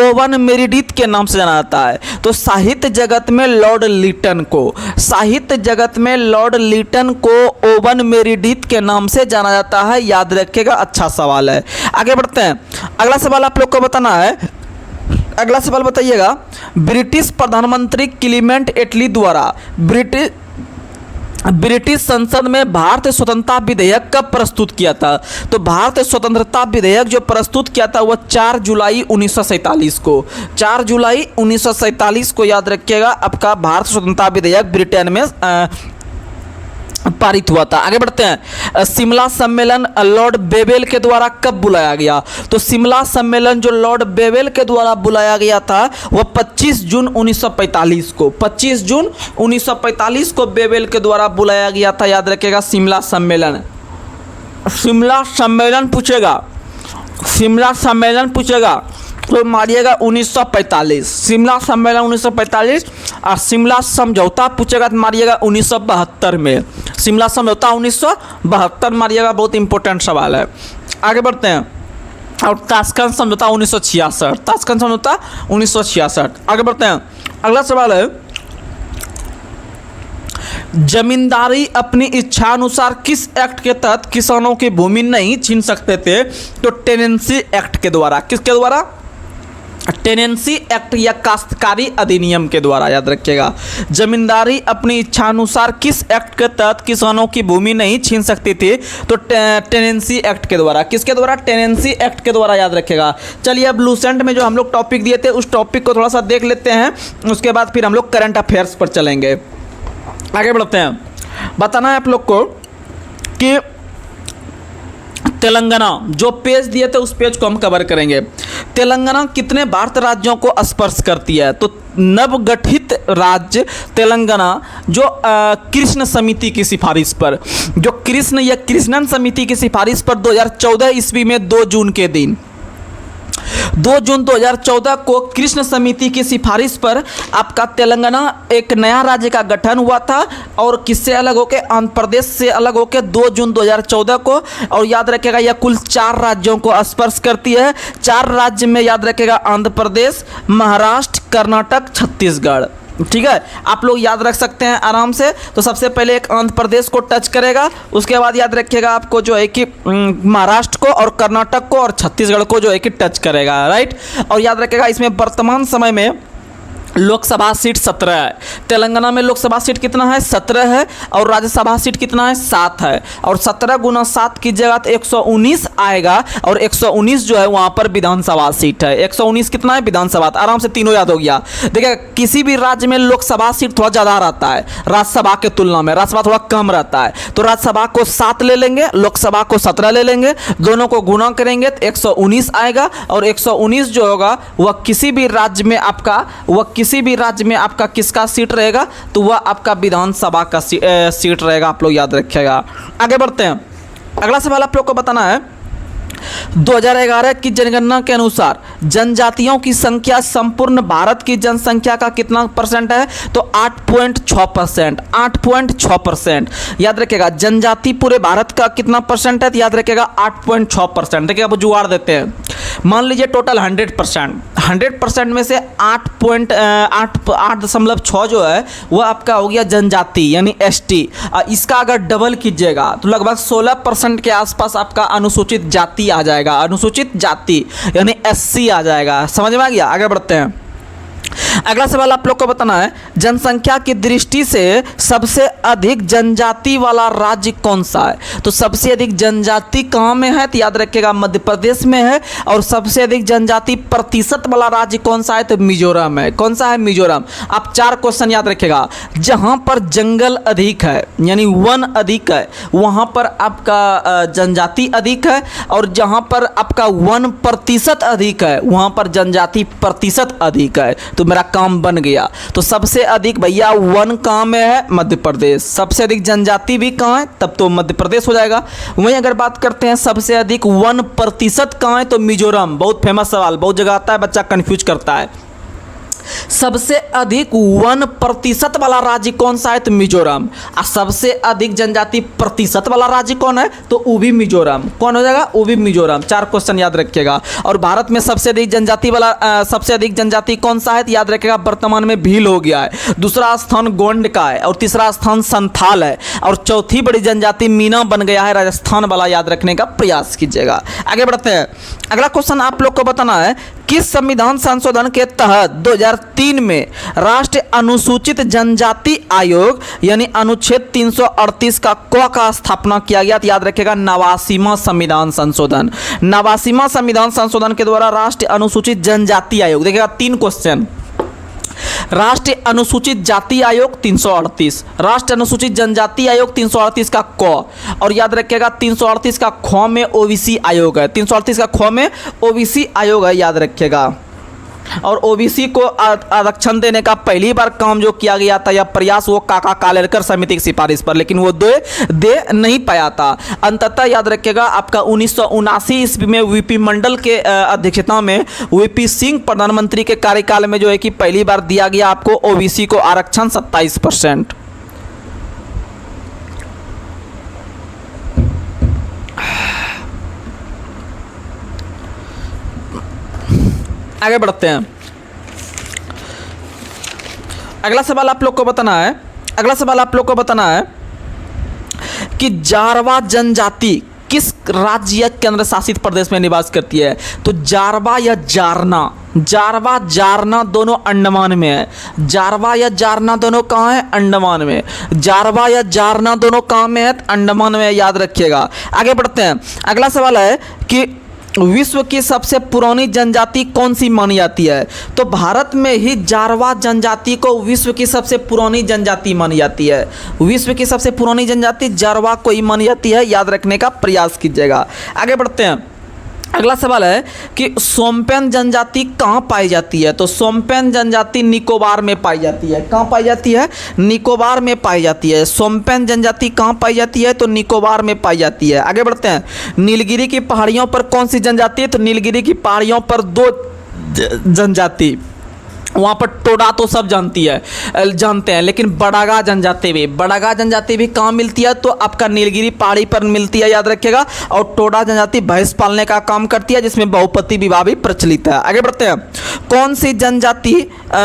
ओवन मेरिडिथ के नाम से जाना जाता है? तो साहित्य जगत में लॉर्ड लिटन को, साहित्य जगत में लॉर्ड लिटन को ओवन मेरिडिथ के नाम से जाना जाता है। याद रखिएगा, अच्छा सवाल है। आगे बढ़ते हैं। अगला सवाल आप लोग को बताना है, अगला सवाल बताइएगा, ब्रिटिश प्रधानमंत्री क्लीमेंट एटली द्वारा ब्रिटिश संसद में भारतीय स्वतंत्रता विधेयक कब प्रस्तुत किया था? तो भारतीय स्वतंत्रता विधेयक जो प्रस्तुत किया था वह 4 जुलाई 1947 को, 4 जुलाई 1947 को याद रखिएगा आपका भारतीय स्वतंत्रता विधेयक ब्रिटेन में पारित हुआ था। आगे बढ़ते हैं। शिमला सम्मेलन लॉर्ड बेवेल के द्वारा कब बुलाया गया? तो शिमला सम्मेलन जो लॉर्ड बेवेल के द्वारा बुलाया गया था वह 25 जून 1945 को, 25 जून 1945 को बेवेल के द्वारा बुलाया गया था। याद रखिएगा, शिमला सम्मेलन। शिमला सम्मेलन पूछेगा, शिमला सम्मेलन पूछेगा तो मारिएगा 1945, शिमला सम्मेलन 1945। और शिमला समझौता पूछेगा तो मारिएगा 1972 में, शिमला समझौता 1972 मारिएगा। बहुत इंपॉर्टेंट सवाल है। आगे बढ़ते हैं। और ताशकंद समझौता 1966, ताशकंद समझौता 1966। आगे बढ़ते हैं। अगला सवाल है, जमींदारी अपनी इच्छानुसार किस एक्ट के तहत किसानों की भूमि नहीं छीन सकते थे? तो टेनेंसी एक्ट के द्वारा। किसके द्वारा? टेनेंसी एक्ट या काश्तकारी अधिनियम के द्वारा। याद रखिएगा, जमींदारी अपनी इच्छानुसार किस एक्ट के तहत किसानों की भूमि नहीं छीन सकती थी? तो टेनेंसी एक्ट के द्वारा। किसके द्वारा? टेनेंसी एक्ट के द्वारा। याद रखिएगा। चलिए अब लूसेंट में जो हम लोग टॉपिक दिए थे उस टॉपिक को थोड़ा सा देख लेते हैं, उसके बाद फिर हम लोग करंट अफेयर्स पर चलेंगे। आगे बढ़ते हैं। बताना है आप लोग को कि तेलंगाना जो पेज दिए थे उस पेज को हम कवर करेंगे। तेलंगाना कितने भारतीय राज्यों को स्पर्श करती है? तो नवगठित राज्य तेलंगाना जो कृष्ण समिति की सिफारिश पर, जो कृष्ण या कृष्णन समिति की सिफारिश पर 2014 ईस्वी में 2 जून के दिन, 2 जून 2014 को कृष्ण समिति की सिफारिश पर आपका तेलंगाना एक नया राज्य का गठन हुआ था। और किससे अलग होकर? आंध्र प्रदेश से अलग होकर 2 जून 2014 को। और याद रखिएगा यह कुल 4 राज्यों को स्पर्श करती है। 4 राज्य में याद रखिएगा आंध्र प्रदेश, महाराष्ट्र, कर्नाटक, छत्तीसगढ़। ठीक है, आप लोग याद रख सकते हैं आराम से। तो सबसे पहले एक आंध्र प्रदेश को टच करेगा, उसके बाद याद रखिएगा आपको जो है कि महाराष्ट्र को और कर्नाटक को और छत्तीसगढ़ को जो है कि टच करेगा। राइट। और याद रखिएगा इसमें वर्तमान समय में लोकसभा सीट 17 है। तेलंगाना में लोकसभा सीट कितना है? 17 है। और राज्यसभा सीट कितना है? 7 है। और 17 गुना 7 कीजिएगा तो 119 आएगा। और 119 जो है वहाँ पर विधानसभा सीट है। 119 कितना है? विधानसभा। आराम से तीनों याद हो गया। देखिए किसी भी राज्य में लोकसभा सीट थोड़ा ज़्यादा रहता है राज्यसभा के तुलना में, राज्यसभा थोड़ा कम रहता है। तो राज्यसभा को 7 ले लेंगे, लोकसभा को 17 ले लेंगे, दोनों को गुणा करेंगे तो 119 आएगा। और 119 जो होगा वह किसी भी राज्य में आपका किसका सीट रहेगा? तो वह आपका विधानसभा का सीट रहेगा। आप लोग याद रखिएगा। आगे बढ़ते हैं। अगला सवाल आप लोग को बताना है 2011 की जनगणना के अनुसार जनजातियों की संख्या संपूर्ण भारत की जनसंख्या का कितना परसेंट है? तो 8.6%। 8.6% याद रखिएगा। जनजाति पूरे भारत का कितना परसेंट है? तो याद रखिएगा 8.6%। देखिए अब जुगाड़ देते हैं। मान लीजिए टोटल 100% में से 8.6 जो है वह आपका हो गया जनजाति यानी एसटी। इसका अगर डबल कीजिएगा तो लगभग 16% के आसपास आपका अनुसूचित जाति आ जाएगा। अनुसूचित जाति यानी एससी आ जाएगा। समझ में आ गया? आगे बढ़ते हैं। अगला सवाल आप लोग को बताना है जनसंख्या की दृष्टि से सबसे अधिक जनजाति वाला राज्य कौन सा है? तो सबसे अधिक जनजाति कहाँ में है? तो याद रखिएगा मध्य प्रदेश में है। और सबसे अधिक जनजाति प्रतिशत वाला राज्य कौन सा है? तो मिजोरम है। कौन सा है? मिजोरम। आप 4 क्वेश्चन याद रखिएगा। जहाँ पर जंगल अधिक है यानी वन अधिक है वहाँ पर आपका जनजाति अधिक है। और जहाँ पर आपका वन प्रतिशत अधिक है वहाँ पर जनजाति प्रतिशत अधिक है। तो मेरा काम बन गया। तो सबसे अधिक भैया वन कहाँ में है? मध्य प्रदेश। सबसे अधिक जनजाति भी कहाँ है? तब तो मध्य प्रदेश हो जाएगा। वहीं अगर बात करते हैं सबसे अधिक वन प्रतिशत कहाँ है? तो मिजोरम। बहुत फेमस सवाल, बहुत जगह आता है, बच्चा कंफ्यूज करता है। सबसे अधिक 1% वाला राज्य कौन सा है? तो मिजोरम। और सबसे अधिक जनजाति प्रतिशत वाला राज्य कौन है? तो वो भी मिजोरम। कौन हो जाएगा? वो भी मिजोरम। 4 क्वेश्चन याद रखिएगा। और भारत में सबसे अधिक जनजाति कौन सा है? तो याद रखिएगा वर्तमान में भील हो गया है। दूसरा स्थान गोंड का है और तीसरा स्थान संथाल है और चौथी बड़ी जनजाति मीना बन गया है राजस्थान वाला। याद रखने का प्रयास कीजिएगा। आगे बढ़ते हैं। अगला क्वेश्चन आप लोग को बताना है किस संविधान संशोधन के तहत 2003 में राष्ट्रीय अनुसूचित जनजाति आयोग यानी अनुच्छेद 338 का स्थापना किया गया? तो याद रखिएगा 89वां संविधान संशोधन। 89वां संविधान संशोधन के द्वारा राष्ट्रीय अनुसूचित जनजाति आयोग। देखिएगा 3 क्वेश्चन। राष्ट्रीय अनुसूचित जाति आयोग 338, राष्ट्रीय अनुसूचित जनजाति आयोग 338 का क, और याद रखिएगा 338 का ख में ओबीसी आयोग है। 338 का ख में ओबीसी आयोग है, याद रखिएगा। और ओबीसी को आरक्षण देने का पहली बार काम जो किया गया था या प्रयास वो काका कालेलकर समिति की सिफारिश पर, लेकिन वो दे नहीं पाया था। अंततः याद रखिएगा आपका 1979 ईस्वी में वीपी मंडल के अध्यक्षता में वीपी सिंह प्रधानमंत्री के कार्यकाल में जो है कि पहली बार दिया गया आपको ओबीसी को आरक्षण 27%। आगे बढ़ते हैं। अगला सवाल आप लोग को बताना है कि जारवा जनजाति किस राज्य या केंद्र शासित प्रदेश में निवास करती है? तो जारवा या जारना दोनों अंडमान में है। जारवा या जारना दोनों कहाँ है? अंडमान में। जारवा या जारना दोनों कहाँ में है? अंडमान में, याद रखिएगा। आगे बढ़ते हैं। अगला सवाल है कि विश्व की सबसे पुरानी जनजाति कौन सी मानी जाती है? तो भारत में ही जारवा जनजाति को विश्व की सबसे पुरानी जनजाति मानी जाती है। विश्व की सबसे पुरानी जनजाति जारवा को ही मानी जाती है, याद रखने का प्रयास कीजिएगा। आगे बढ़ते हैं। अगला सवाल है कि सोम्पेन जनजाति कहाँ पाई जाती है? तो सोम्पेन जनजाति निकोबार में पाई जाती है। कहाँ पाई जाती है? निकोबार में पाई जाती है। सोम्पेन जनजाति कहाँ पाई जाती है? तो निकोबार में पाई जाती है। आगे बढ़ते हैं। नीलगिरी की पहाड़ियों पर कौन सी जनजाति है? तो नीलगिरी की पहाड़ियों पर 2 जनजाति, वहाँ पर टोडा तो सब जानते हैं, लेकिन बड़ागा जनजाति भी कहाँ मिलती है? तो आपका नीलगिरी पहाड़ी पर मिलती है, याद रखिएगा। और टोडा जनजाति भैंस पालने का काम करती है, जिसमें बहुपति विवाह भी प्रचलित है। आगे बढ़ते हैं। कौन सी जनजाति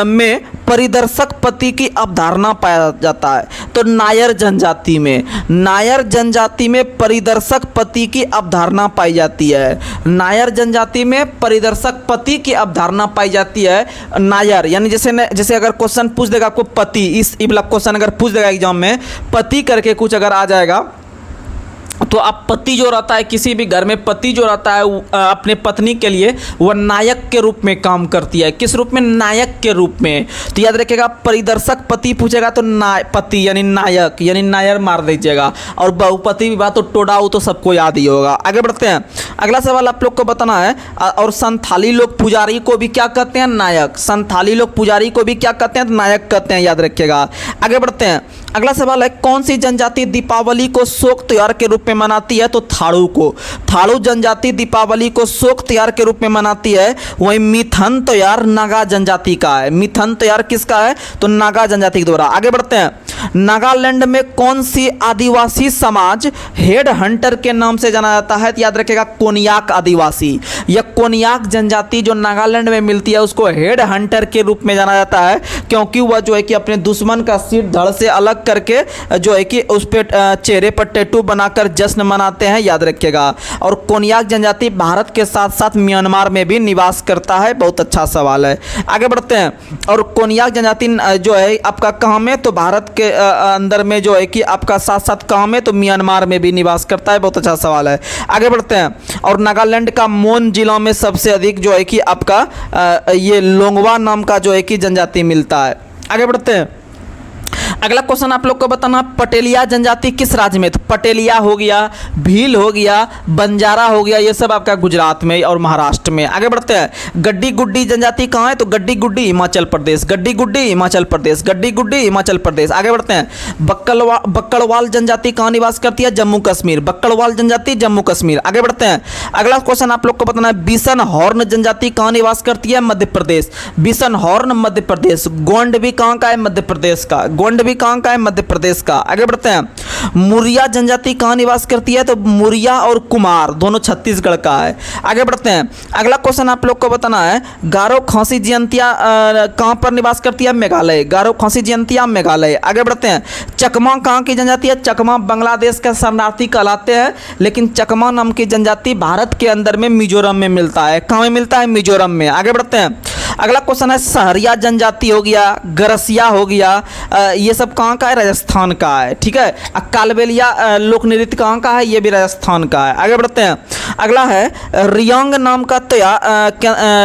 में परिदर्शक पति की अवधारणा पाया जाता है? तो नायर जनजाति में, नायर जनजाति में परिदर्शक पति की अवधारणा पाई जाती है। नायर जनजाति में परिदर्शक पति की अवधारणा पाई जाती है। नायर यानी जैसे अगर क्वेश्चन पूछ देगा आपको पति, इस वाला क्वेश्चन अगर पूछ देगा एग्जाम में, पति करके कुछ अगर आ जाएगा तो आप पति जो रहता है, किसी भी घर में पति जो रहता है अपने पत्नी के लिए वह नायक के रूप में काम करती है। किस रूप में? नायक के रूप में। तो याद रखिएगा, परिदर्शक पति पूछेगा तो पति यानी नायक यानी नायर मार दीजिएगा, और बहुपति भी बात तो टोडाऊ तो सबको याद ही होगा। आगे बढ़ते हैं, अगला सवाल आप लोग को बताना है। और संथाली लोग पुजारी को भी क्या कहते हैं? नायक। संथाली लोग पुजारी को भी क्या कहते हैं? नायक कहते हैं, याद रखिएगा। आगे बढ़ते हैं, अगला सवाल है, कौन सी जनजाति दीपावली को शोक त्योहार के रूप में मनाती है? तो थाड़ू को। थाड़ू जनजाति दीपावली को शोक त्योहार के रूप में मनाती है। वहीं मिथन त्योहार नागा जनजाति का है। मिथन त्योहार किसका है? तो नागा जनजाति के द्वारा। आगे बढ़ते हैं, नागालैंड में कौन सी आदिवासी समाज हेड हंटर के नाम से जाना जाता है? तो याद रखिएगा, कोनियाक आदिवासी। यह कोनियाक जनजाति जो नागालैंड में मिलती है उसको हेड हंटर के रूप में जाना जाता है, क्योंकि वह जो है कि अपने दुश्मन का सिर धड़ से अलग करके जो है कि उस पे चेहरे पर टैटू बनाकर जश्न मनाते हैं, याद रखिएगा। और कोनियाक जनजाति भारत के साथ साथ म्यांमार में भी निवास करता है। बहुत अच्छा सवाल है। आगे बढ़ते हैं, और कोनियाक जनजाति जो है आपका कहाँ में? तो भारत के अंदर में जो है कि आपका साथ साथ कहाँ में? तो म्यांमार में भी निवास करता है। बहुत अच्छा सवाल है। आगे बढ़ते हैं, और नागालैंड का मोन जिला में सबसे अधिक जो है कि आपका ये लोंगवा नाम का जो है कि जनजाति मिलता है। आगे बढ़ते हैं, अगला क्वेश्चन आप लोग को बताना, पटेलिया जनजाति किस राज्य में? तो पटेलिया हो गया, भील हो गया, बंजारा हो गया, ये सब आपका गुजरात में और महाराष्ट्र में। आगे बढ़ते हैं, गड्डी गुड्डी जनजाति कहाँ है? तो गड्डी गुड्डी हिमाचल प्रदेश। गड्डी गुड्डी हिमाचल प्रदेश। गड्डी गुड्डी हिमाचल प्रदेश। आगे बढ़ते हैं, बक्कड़वाल जनजाति कहाँ निवास करती है? जम्मू कश्मीर। बक्कड़वाल जनजाति जम्मू कश्मीर। आगे बढ़ते हैं, अगला क्वेश्चन आप लोग को बताना है, बिसन हॉर्न जनजाति कहाँ निवास करती है? मध्य प्रदेश। बिसन हॉर्न मध्य प्रदेश। गोंड भी कहाँ का है? मध्य प्रदेश का। गोंड भी कहाँ का है? मध्य प्रदेश का। आगे बढ़ते हैं, मुरिया जनजाति कहाँ निवास करती है? तो मुरिया और कुमार दोनों छत्तीसगढ़ का है। आगे बढ़ते हैं, अगला क्वेश्चन आप लोग को बताना है, गारो खासी जयंतिया कहाँ पर निवास करती है? मेघालय। गारो खासी जयंतिया मेघालय। आगे बढ़ते हैं, चकमा कहाँ की जनजाति है? चकमा बांग्लादेश का शरणार्थी कहलाते हैं, लेकिन चकमा नाम की जनजाति भारत के अंदर में मिजोरम में मिलता है। कहाँ में मिलता है? मिजोरम में। आगे बढ़ते हैं, अगला क्वेश्चन है, सहरिया जनजाति हो गया, गरसिया हो गया, ये सब कहाँ का है? राजस्थान का है। ठीक है, कालबेलिया लोक नृत्य कहाँ का है? ये भी राजस्थान का है। आगे बढ़ते हैं, अगला है, रियांग नाम का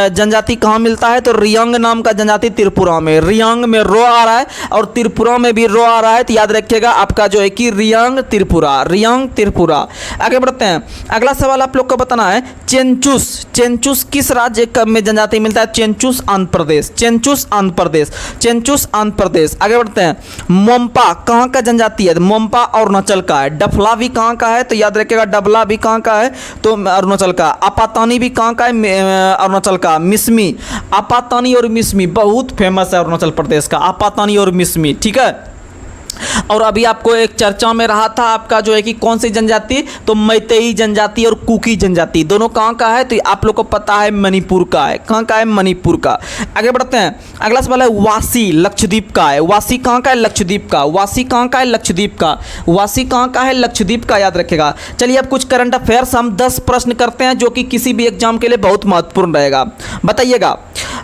जनजाति कहाँ मिलता है? तो रियांग नाम का जनजाति त्रिपुरा में। रियांग में रो आ रहा है और त्रिपुरा में भी रो आ रहा है, तो याद रखिएगा आपका जो है कि रियांग त्रिपुरा। रियांग त्रिपुरा। आगे बढ़ते हैं, अगला सवाल आप लोग को बताना है, चेंचुस। चेंचुस किस राज्य में जनजाति मिलता है? चेंचुस आंध्र प्रदेश। चेंचुस आंध्र प्रदेश। चेंचुस आंध्र प्रदेश। आगे बढ़ते हैं, मोम्पा कहाँ का जनजाति है? मोम्पा अरुणाचल का है। डफला भी कहाँ का है? तो याद रखिएगा, डबला भी कहाँ का है? तो अरुणाचल का। आपातानी भी कहाँ का है? अरुणाचल का। मिसमी, आपातानी और मिसमी बहुत फेमस है अरुणाचल प्रदेश का, आपातानी और मिसमी। ठीक है, और अभी आपको एक चर्चा में रहा था आपका जो है कि कौन सी जनजाति? तो मैतेई जनजाति और कुकी जनजाति दोनों कहाँ का है? तो आप लोग को पता है मणिपुर का है। कहाँ का है? मणिपुर का। आगे बढ़ते हैं, अगला सवाल है, वासी लक्षद्वीप का है। वासी कहाँ का है? लक्षद्वीप का। वासी कहाँ का है? लक्षद्वीप का। वासी कहाँ का है? लक्षद्वीप का, याद रखेगा। चलिए अब कुछ करंट अफेयर्स हम 10 प्रश्न करते हैं जो कि किसी भी एग्जाम के लिए बहुत महत्वपूर्ण रहेगा। बताइएगा,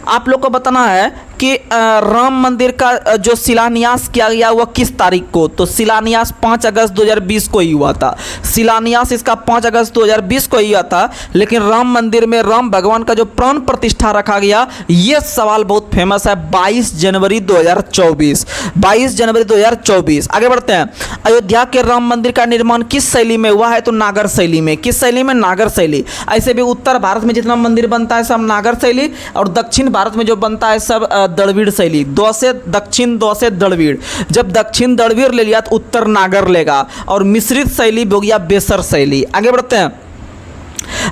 आप लोग को बताना है कि राम मंदिर का जो शिलान्यास किया गया वह किस तारीख को? तो शिलान्यास 5 अगस्त 2020 को ही हुआ था। शिलान्यास इसका 5 अगस्त 2020 को ही हुआ था, लेकिन राम मंदिर में राम भगवान का जो प्राण प्रतिष्ठा रखा गया, ये सवाल बहुत फेमस है, 22 जनवरी 2024। 22 जनवरी 2024। आगे बढ़ते हैं, अयोध्या के राम मंदिर का निर्माण किस शैली में हुआ है? तो नागर शैली में। किस शैली में? नागर शैली। ऐसे भी उत्तर भारत में जितना मंदिर बनता है सब नागर शैली, और दक्षिण भारत में जो बनता है सब द्रविड़ शैली। दो से दक्षिण, दो से द्रविड़। जब दक्षिण द्रविड़ ले लिया तो उत्तर नागर लेगा, और मिश्रित शैली हो गया बेसर शैली। आगे बढ़ते हैं,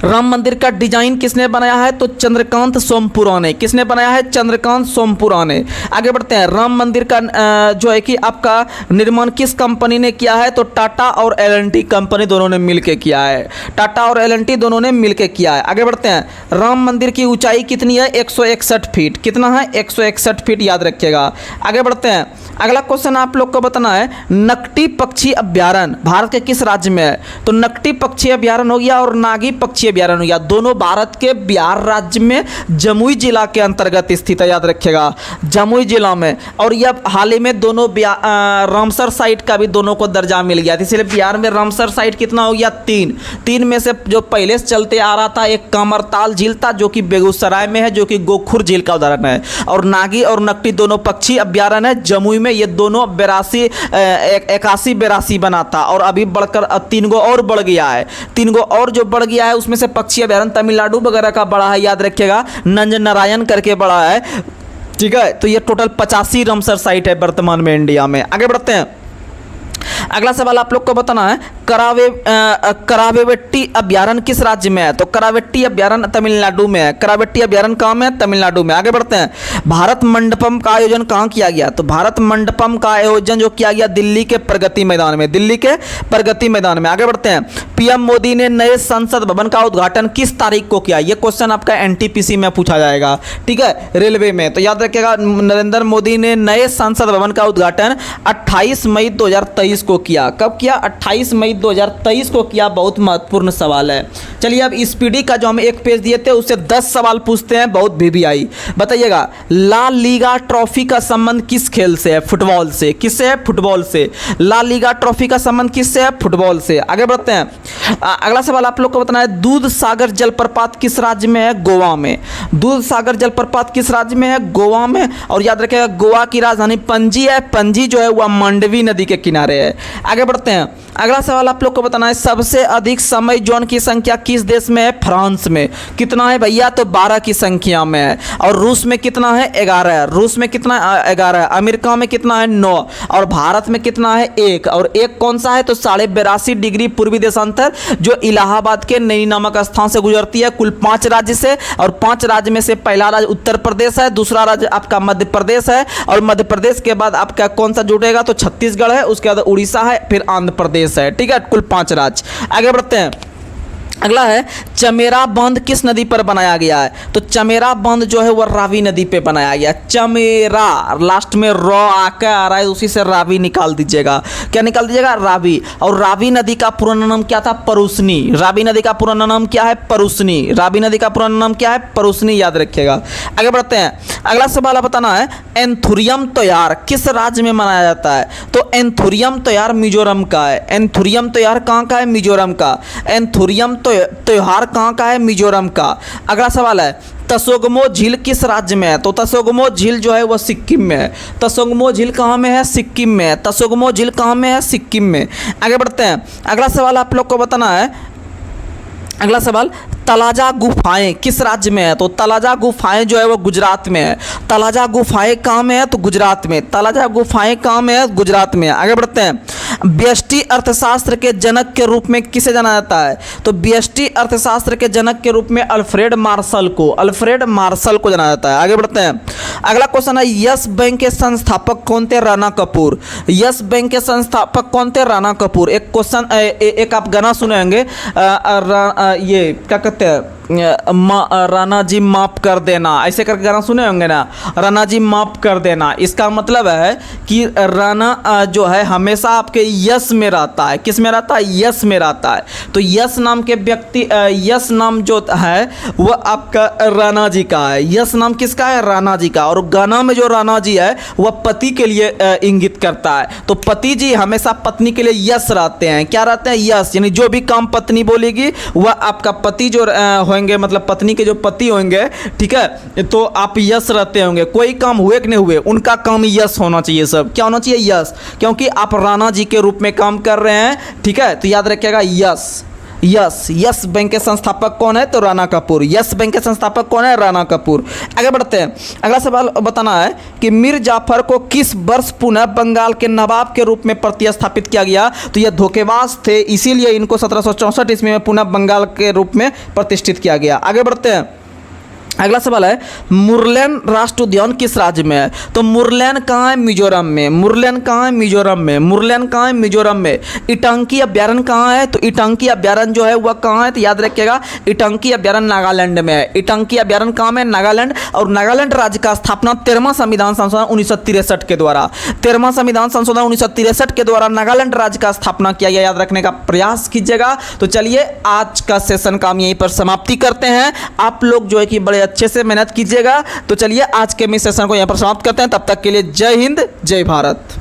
राम मंदिर का डिजाइन किसने बनाया है? तो चंद्रकांत सोमपुरा ने। किसने बनाया है? चंद्रकांत सोमपुरा ने। आगे बढ़ते हैं, राम मंदिर का जो है कि आपका निर्माण किस कंपनी ने किया है? तो टाटा और एल&टी कंपनी दोनों ने मिलकर किया है। टाटा और एल&टी दोनों ने मिलकर किया है। आगे बढ़ते हैं, राम मंदिर की ऊंचाई कितनी है? 161 फीट। कितना है? 161 फीट, याद रखिएगा। आगे बढ़ते हैं, अगला क्वेश्चन आप लोग को बताना है, नकटी पक्षी अभ्यारण्य भारत के किस राज्य में है? तो नकटी पक्षी अभ्यारण्य हो गया और नागी पक्षी अभ्यारण्य हो गया, दोनों भारत के बिहार राज्य में जमुई जिला के अंतर्गत स्थित है, याद रखिएगा, जमुई जिला में। और यह हाल ही में दोनों रामसर साइट का भी दोनों को दर्जा मिल गया, इसलिए बिहार में रामसर साइट कितना हो गया? 3 में से जो पहले से चलते आ रहा था एक कामरताल झील था जो कि बेगूसराय में है, जो कि गोखुर झील का उदाहरण है। और नागी और नकटी दोनों पक्षी अभ्यारण्य है जमुई में, ये दोनों 81-82 बना था और अभी बढ़कर 3 गो और बढ़ गया है। 3 गो और जो बढ़ गया है उसमें से पक्षी अभ्यारण्य तमिलनाडु वगैरह का बड़ा है, याद रखिएगा, नंज नारायण करके बड़ा है, ठीक है। तो ये टोटल 85 रामसर साइट है वर्तमान में इंडिया में। आगे बढ़ते हैं, अगला सवाल आप लोग को बताना है, करावेट्टी अभ्यारण्य किस राज्य में है? तो करावेट्टी अभ्यारण्य तमिलनाडु में है। करावेट्टी अभ्यारण्य कहाँ में है? तमिलनाडु में। आगे बढ़ते हैं, भारत मंडपम का आयोजन कहाँ किया गया? तो भारत मंडपम का आयोजन जो किया गया दिल्ली के प्रगति मैदान में, दिल्ली के प्रगति मैदान में। आगे बढ़ते हैं, पीएम मोदी ने नए संसद भवन का उद्घाटन किस तारीख को किया? यह क्वेश्चन आपका एनटीपीसी में पूछा जाएगा, ठीक है, रेलवे में। तो याद रखिएगा, नरेंद्र मोदी ने नए संसद भवन का उद्घाटन 28 मई 2023 को किया। कब किया? 28 मई 2023 को किया। बहुत महत्वपूर्ण सवाल है। चलिए अब स्पीडी का जो हम एक पेज दिए थे उससे 10 सवाल पूछते हैं, बहुत वीवीआई। बताइएगा, ला लीगा ट्रॉफी का संबंध किस खेल से है? फुटबॉल से। किससे है? फुटबॉल से। ला लीगा ट्रॉफी का संबंध किससे है? फुटबॉल से। आगे बढ़ते हैं, अगला सवाल आप लोग को बताना है, दूध सागर जलप्रपात किस राज्य में है? गोवा में। दूध सागर जलप्रपात किस राज्य में है? गोवा में। और याद रखिएगा, गोवा की राजधानी पणजी है। पणजी जो है वह मांडवी नदी के किनारे है। आगे बढ़ते हैं, अगला सवाल आप लोग को बताना है, सबसे अधिक समय जोन की संख्या किस देश में है? फ्रांस में। कितना है भैया? तो 12 की संख्या में है। और रूस में कितना है? 11। रूस में कितना? 11। अमेरिका में कितना है? 9। और भारत में कितना है? 1। और 1 कौन सा है? तो 82.5 डिग्री पूर्वी देशांतर, जो इलाहाबाद के नई नामक स्थान से गुजरती है, कुल 5 राज्य से। और 5 राज्य में से पहला राज्य उत्तर प्रदेश है, दूसरा राज्य आपका मध्य प्रदेश है, और मध्य प्रदेश के बाद आपका कौन सा जुड़ेगा? तो छत्तीसगढ़ है, उसके बाद उड़ीसा है, फिर आंध्र प्रदेश है, ठीक है। कुल 5 राज्य। आगे बढ़ते हैं, अगला है, चमेरा बांध किस नदी पर बनाया गया है? तो चमेरा बांध जो है वह रावी नदी पे बनाया गया। चमेरा, लास्ट में रॉ आकर आ रहा है, उसी से रावी निकाल दीजिएगा। क्या निकाल दीजिएगा? रावी। और रावी नदी का पुराना नाम क्या था? परुसनी। रावी नदी का पुराना नाम क्या है? परुसनी। रावी नदी का पुराना नाम क्या है? परुसनी, याद रखिएगा। आगे बढ़ते हैं, अगला सवाल बताना है, एंथुरियम त्योहार किस राज्य में मनाया जाता है? तो एंथुरियम त्योहार मिजोरम का है। एंथुरियम त्योहार कहाँ का है? मिजोरम का। एंथुरियम त्योहार कहाँ का है? मिजोरम का। अगला सवाल है, तसोगमो झील किस राज्य में है? तो तसोगमो झील जो है वह सिक्किम में है। तसोगमो झील कहाँ में है? सिक्किम में है। तसोगमो झील कहाँ में है? सिक्किम में। आगे बढ़ते हैं, अगला सवाल आप लोग को बताना है, अगला सवाल, तलाजा गुफाएं किस राज्य में है? तो तलाजा गुफाएं जो है वो गुजरात में है। तलाजा गुफाएं कहाँ में है? तो गुजरात में। तलाजा गुफाएं कहाँ में है? गुजरात में। आगे बढ़ते हैं, व्यष्टि अर्थशास्त्र के जनक के रूप में किसे जाना जाता है? तो व्यष्टि अर्थशास्त्र के जनक के रूप में अल्फ्रेड मार्शल को, अल्फ्रेड मार्शल को जाना जाता है। आगे बढ़ते हैं, अगला क्वेश्चन है, यस बैंक के संस्थापक कौन थे? राणा कपूर। यस बैंक के संस्थापक कौन थे? राणा कपूर। एक क्वेश्चन, एक आप गाना सुने होंगे, ये क्या कहते हैं, राणा जी माफ़ कर देना, ऐसे करके गाना सुने होंगे ना, राणा जी माफ़ कर देना। इसका मतलब है कि राणा जो है हमेशा आपके यस में रहता है। किस में रहता है? यस में रहता है। तो यस नाम के व्यक्ति, यस नाम जो है वह आपका राणा जी का है। यस नाम किसका है? राणा जी का। और गाना में जो राणा जी है वह पति के लिए इंगित करता है। तो पति जी हमेशा पत्नी के लिए यस रहते हैं। क्या रहते हैं? यस। यानी जो भी काम पत्नी बोलेगी वह आपका पति जो होंगे, मतलब पत्नी के जो पति होंगे, ठीक है, तो आप यस रहते होंगे। कोई काम हुए कि नहीं हुए, उनका काम यस होना चाहिए। सब क्या होना चाहिए? यस, क्योंकि आप राणा जी के रूप में काम कर रहे हैं, ठीक है। तो याद रखिएगा, यस, यस यस बैंक के संस्थापक कौन है? तो राणा कपूर। यस बैंक के संस्थापक कौन है? राणा कपूर। आगे बढ़ते हैं, अगला सवाल बताना है कि मीर जाफर को किस वर्ष पुनः बंगाल के नवाब के रूप में प्रतिस्थापित किया गया? तो यह धोखेबाज थे, इसीलिए इनको 1764 ईस्वी में पुनः बंगाल के रूप में प्रतिष्ठित किया गया। आगे बढ़ते हैं, अगला सवाल है मुरलेन राष्ट्र उद्यान किस राज्य में है? तो मुरलेन कहाँ है? मिजोरम में। मुरलेन कहाँ है? मिजोरम में। मुरलेन कहाँ है? मिजोरम में। इटांकी अभ्यारण्य कहाँ है? तो इटांकी अभ्यारण्य जो है वह कहाँ है? तो याद रखिएगा, इटांकी अभ्यारण्य नागालैंड में है। इटांकी अभ्यारण्य कहाँ में? नागालैंड। और नागालैंड राज्य का स्थापना 13वां संविधान संशोधन 1963 के द्वारा, 13वां संविधान संशोधन 1963 के द्वारा नागालैंड राज्य का स्थापना किया गया। याद रखने का प्रयास कीजिएगा। तो चलिए आज का सेशन का हम यहीं पर समाप्ति करते हैं। आप लोग जो है कि बड़े अच्छे से मेहनत कीजिएगा। तो चलिए आज के सेशन को यहां पर समाप्त करते हैं। तब तक के लिए जय हिंद, जय भारत।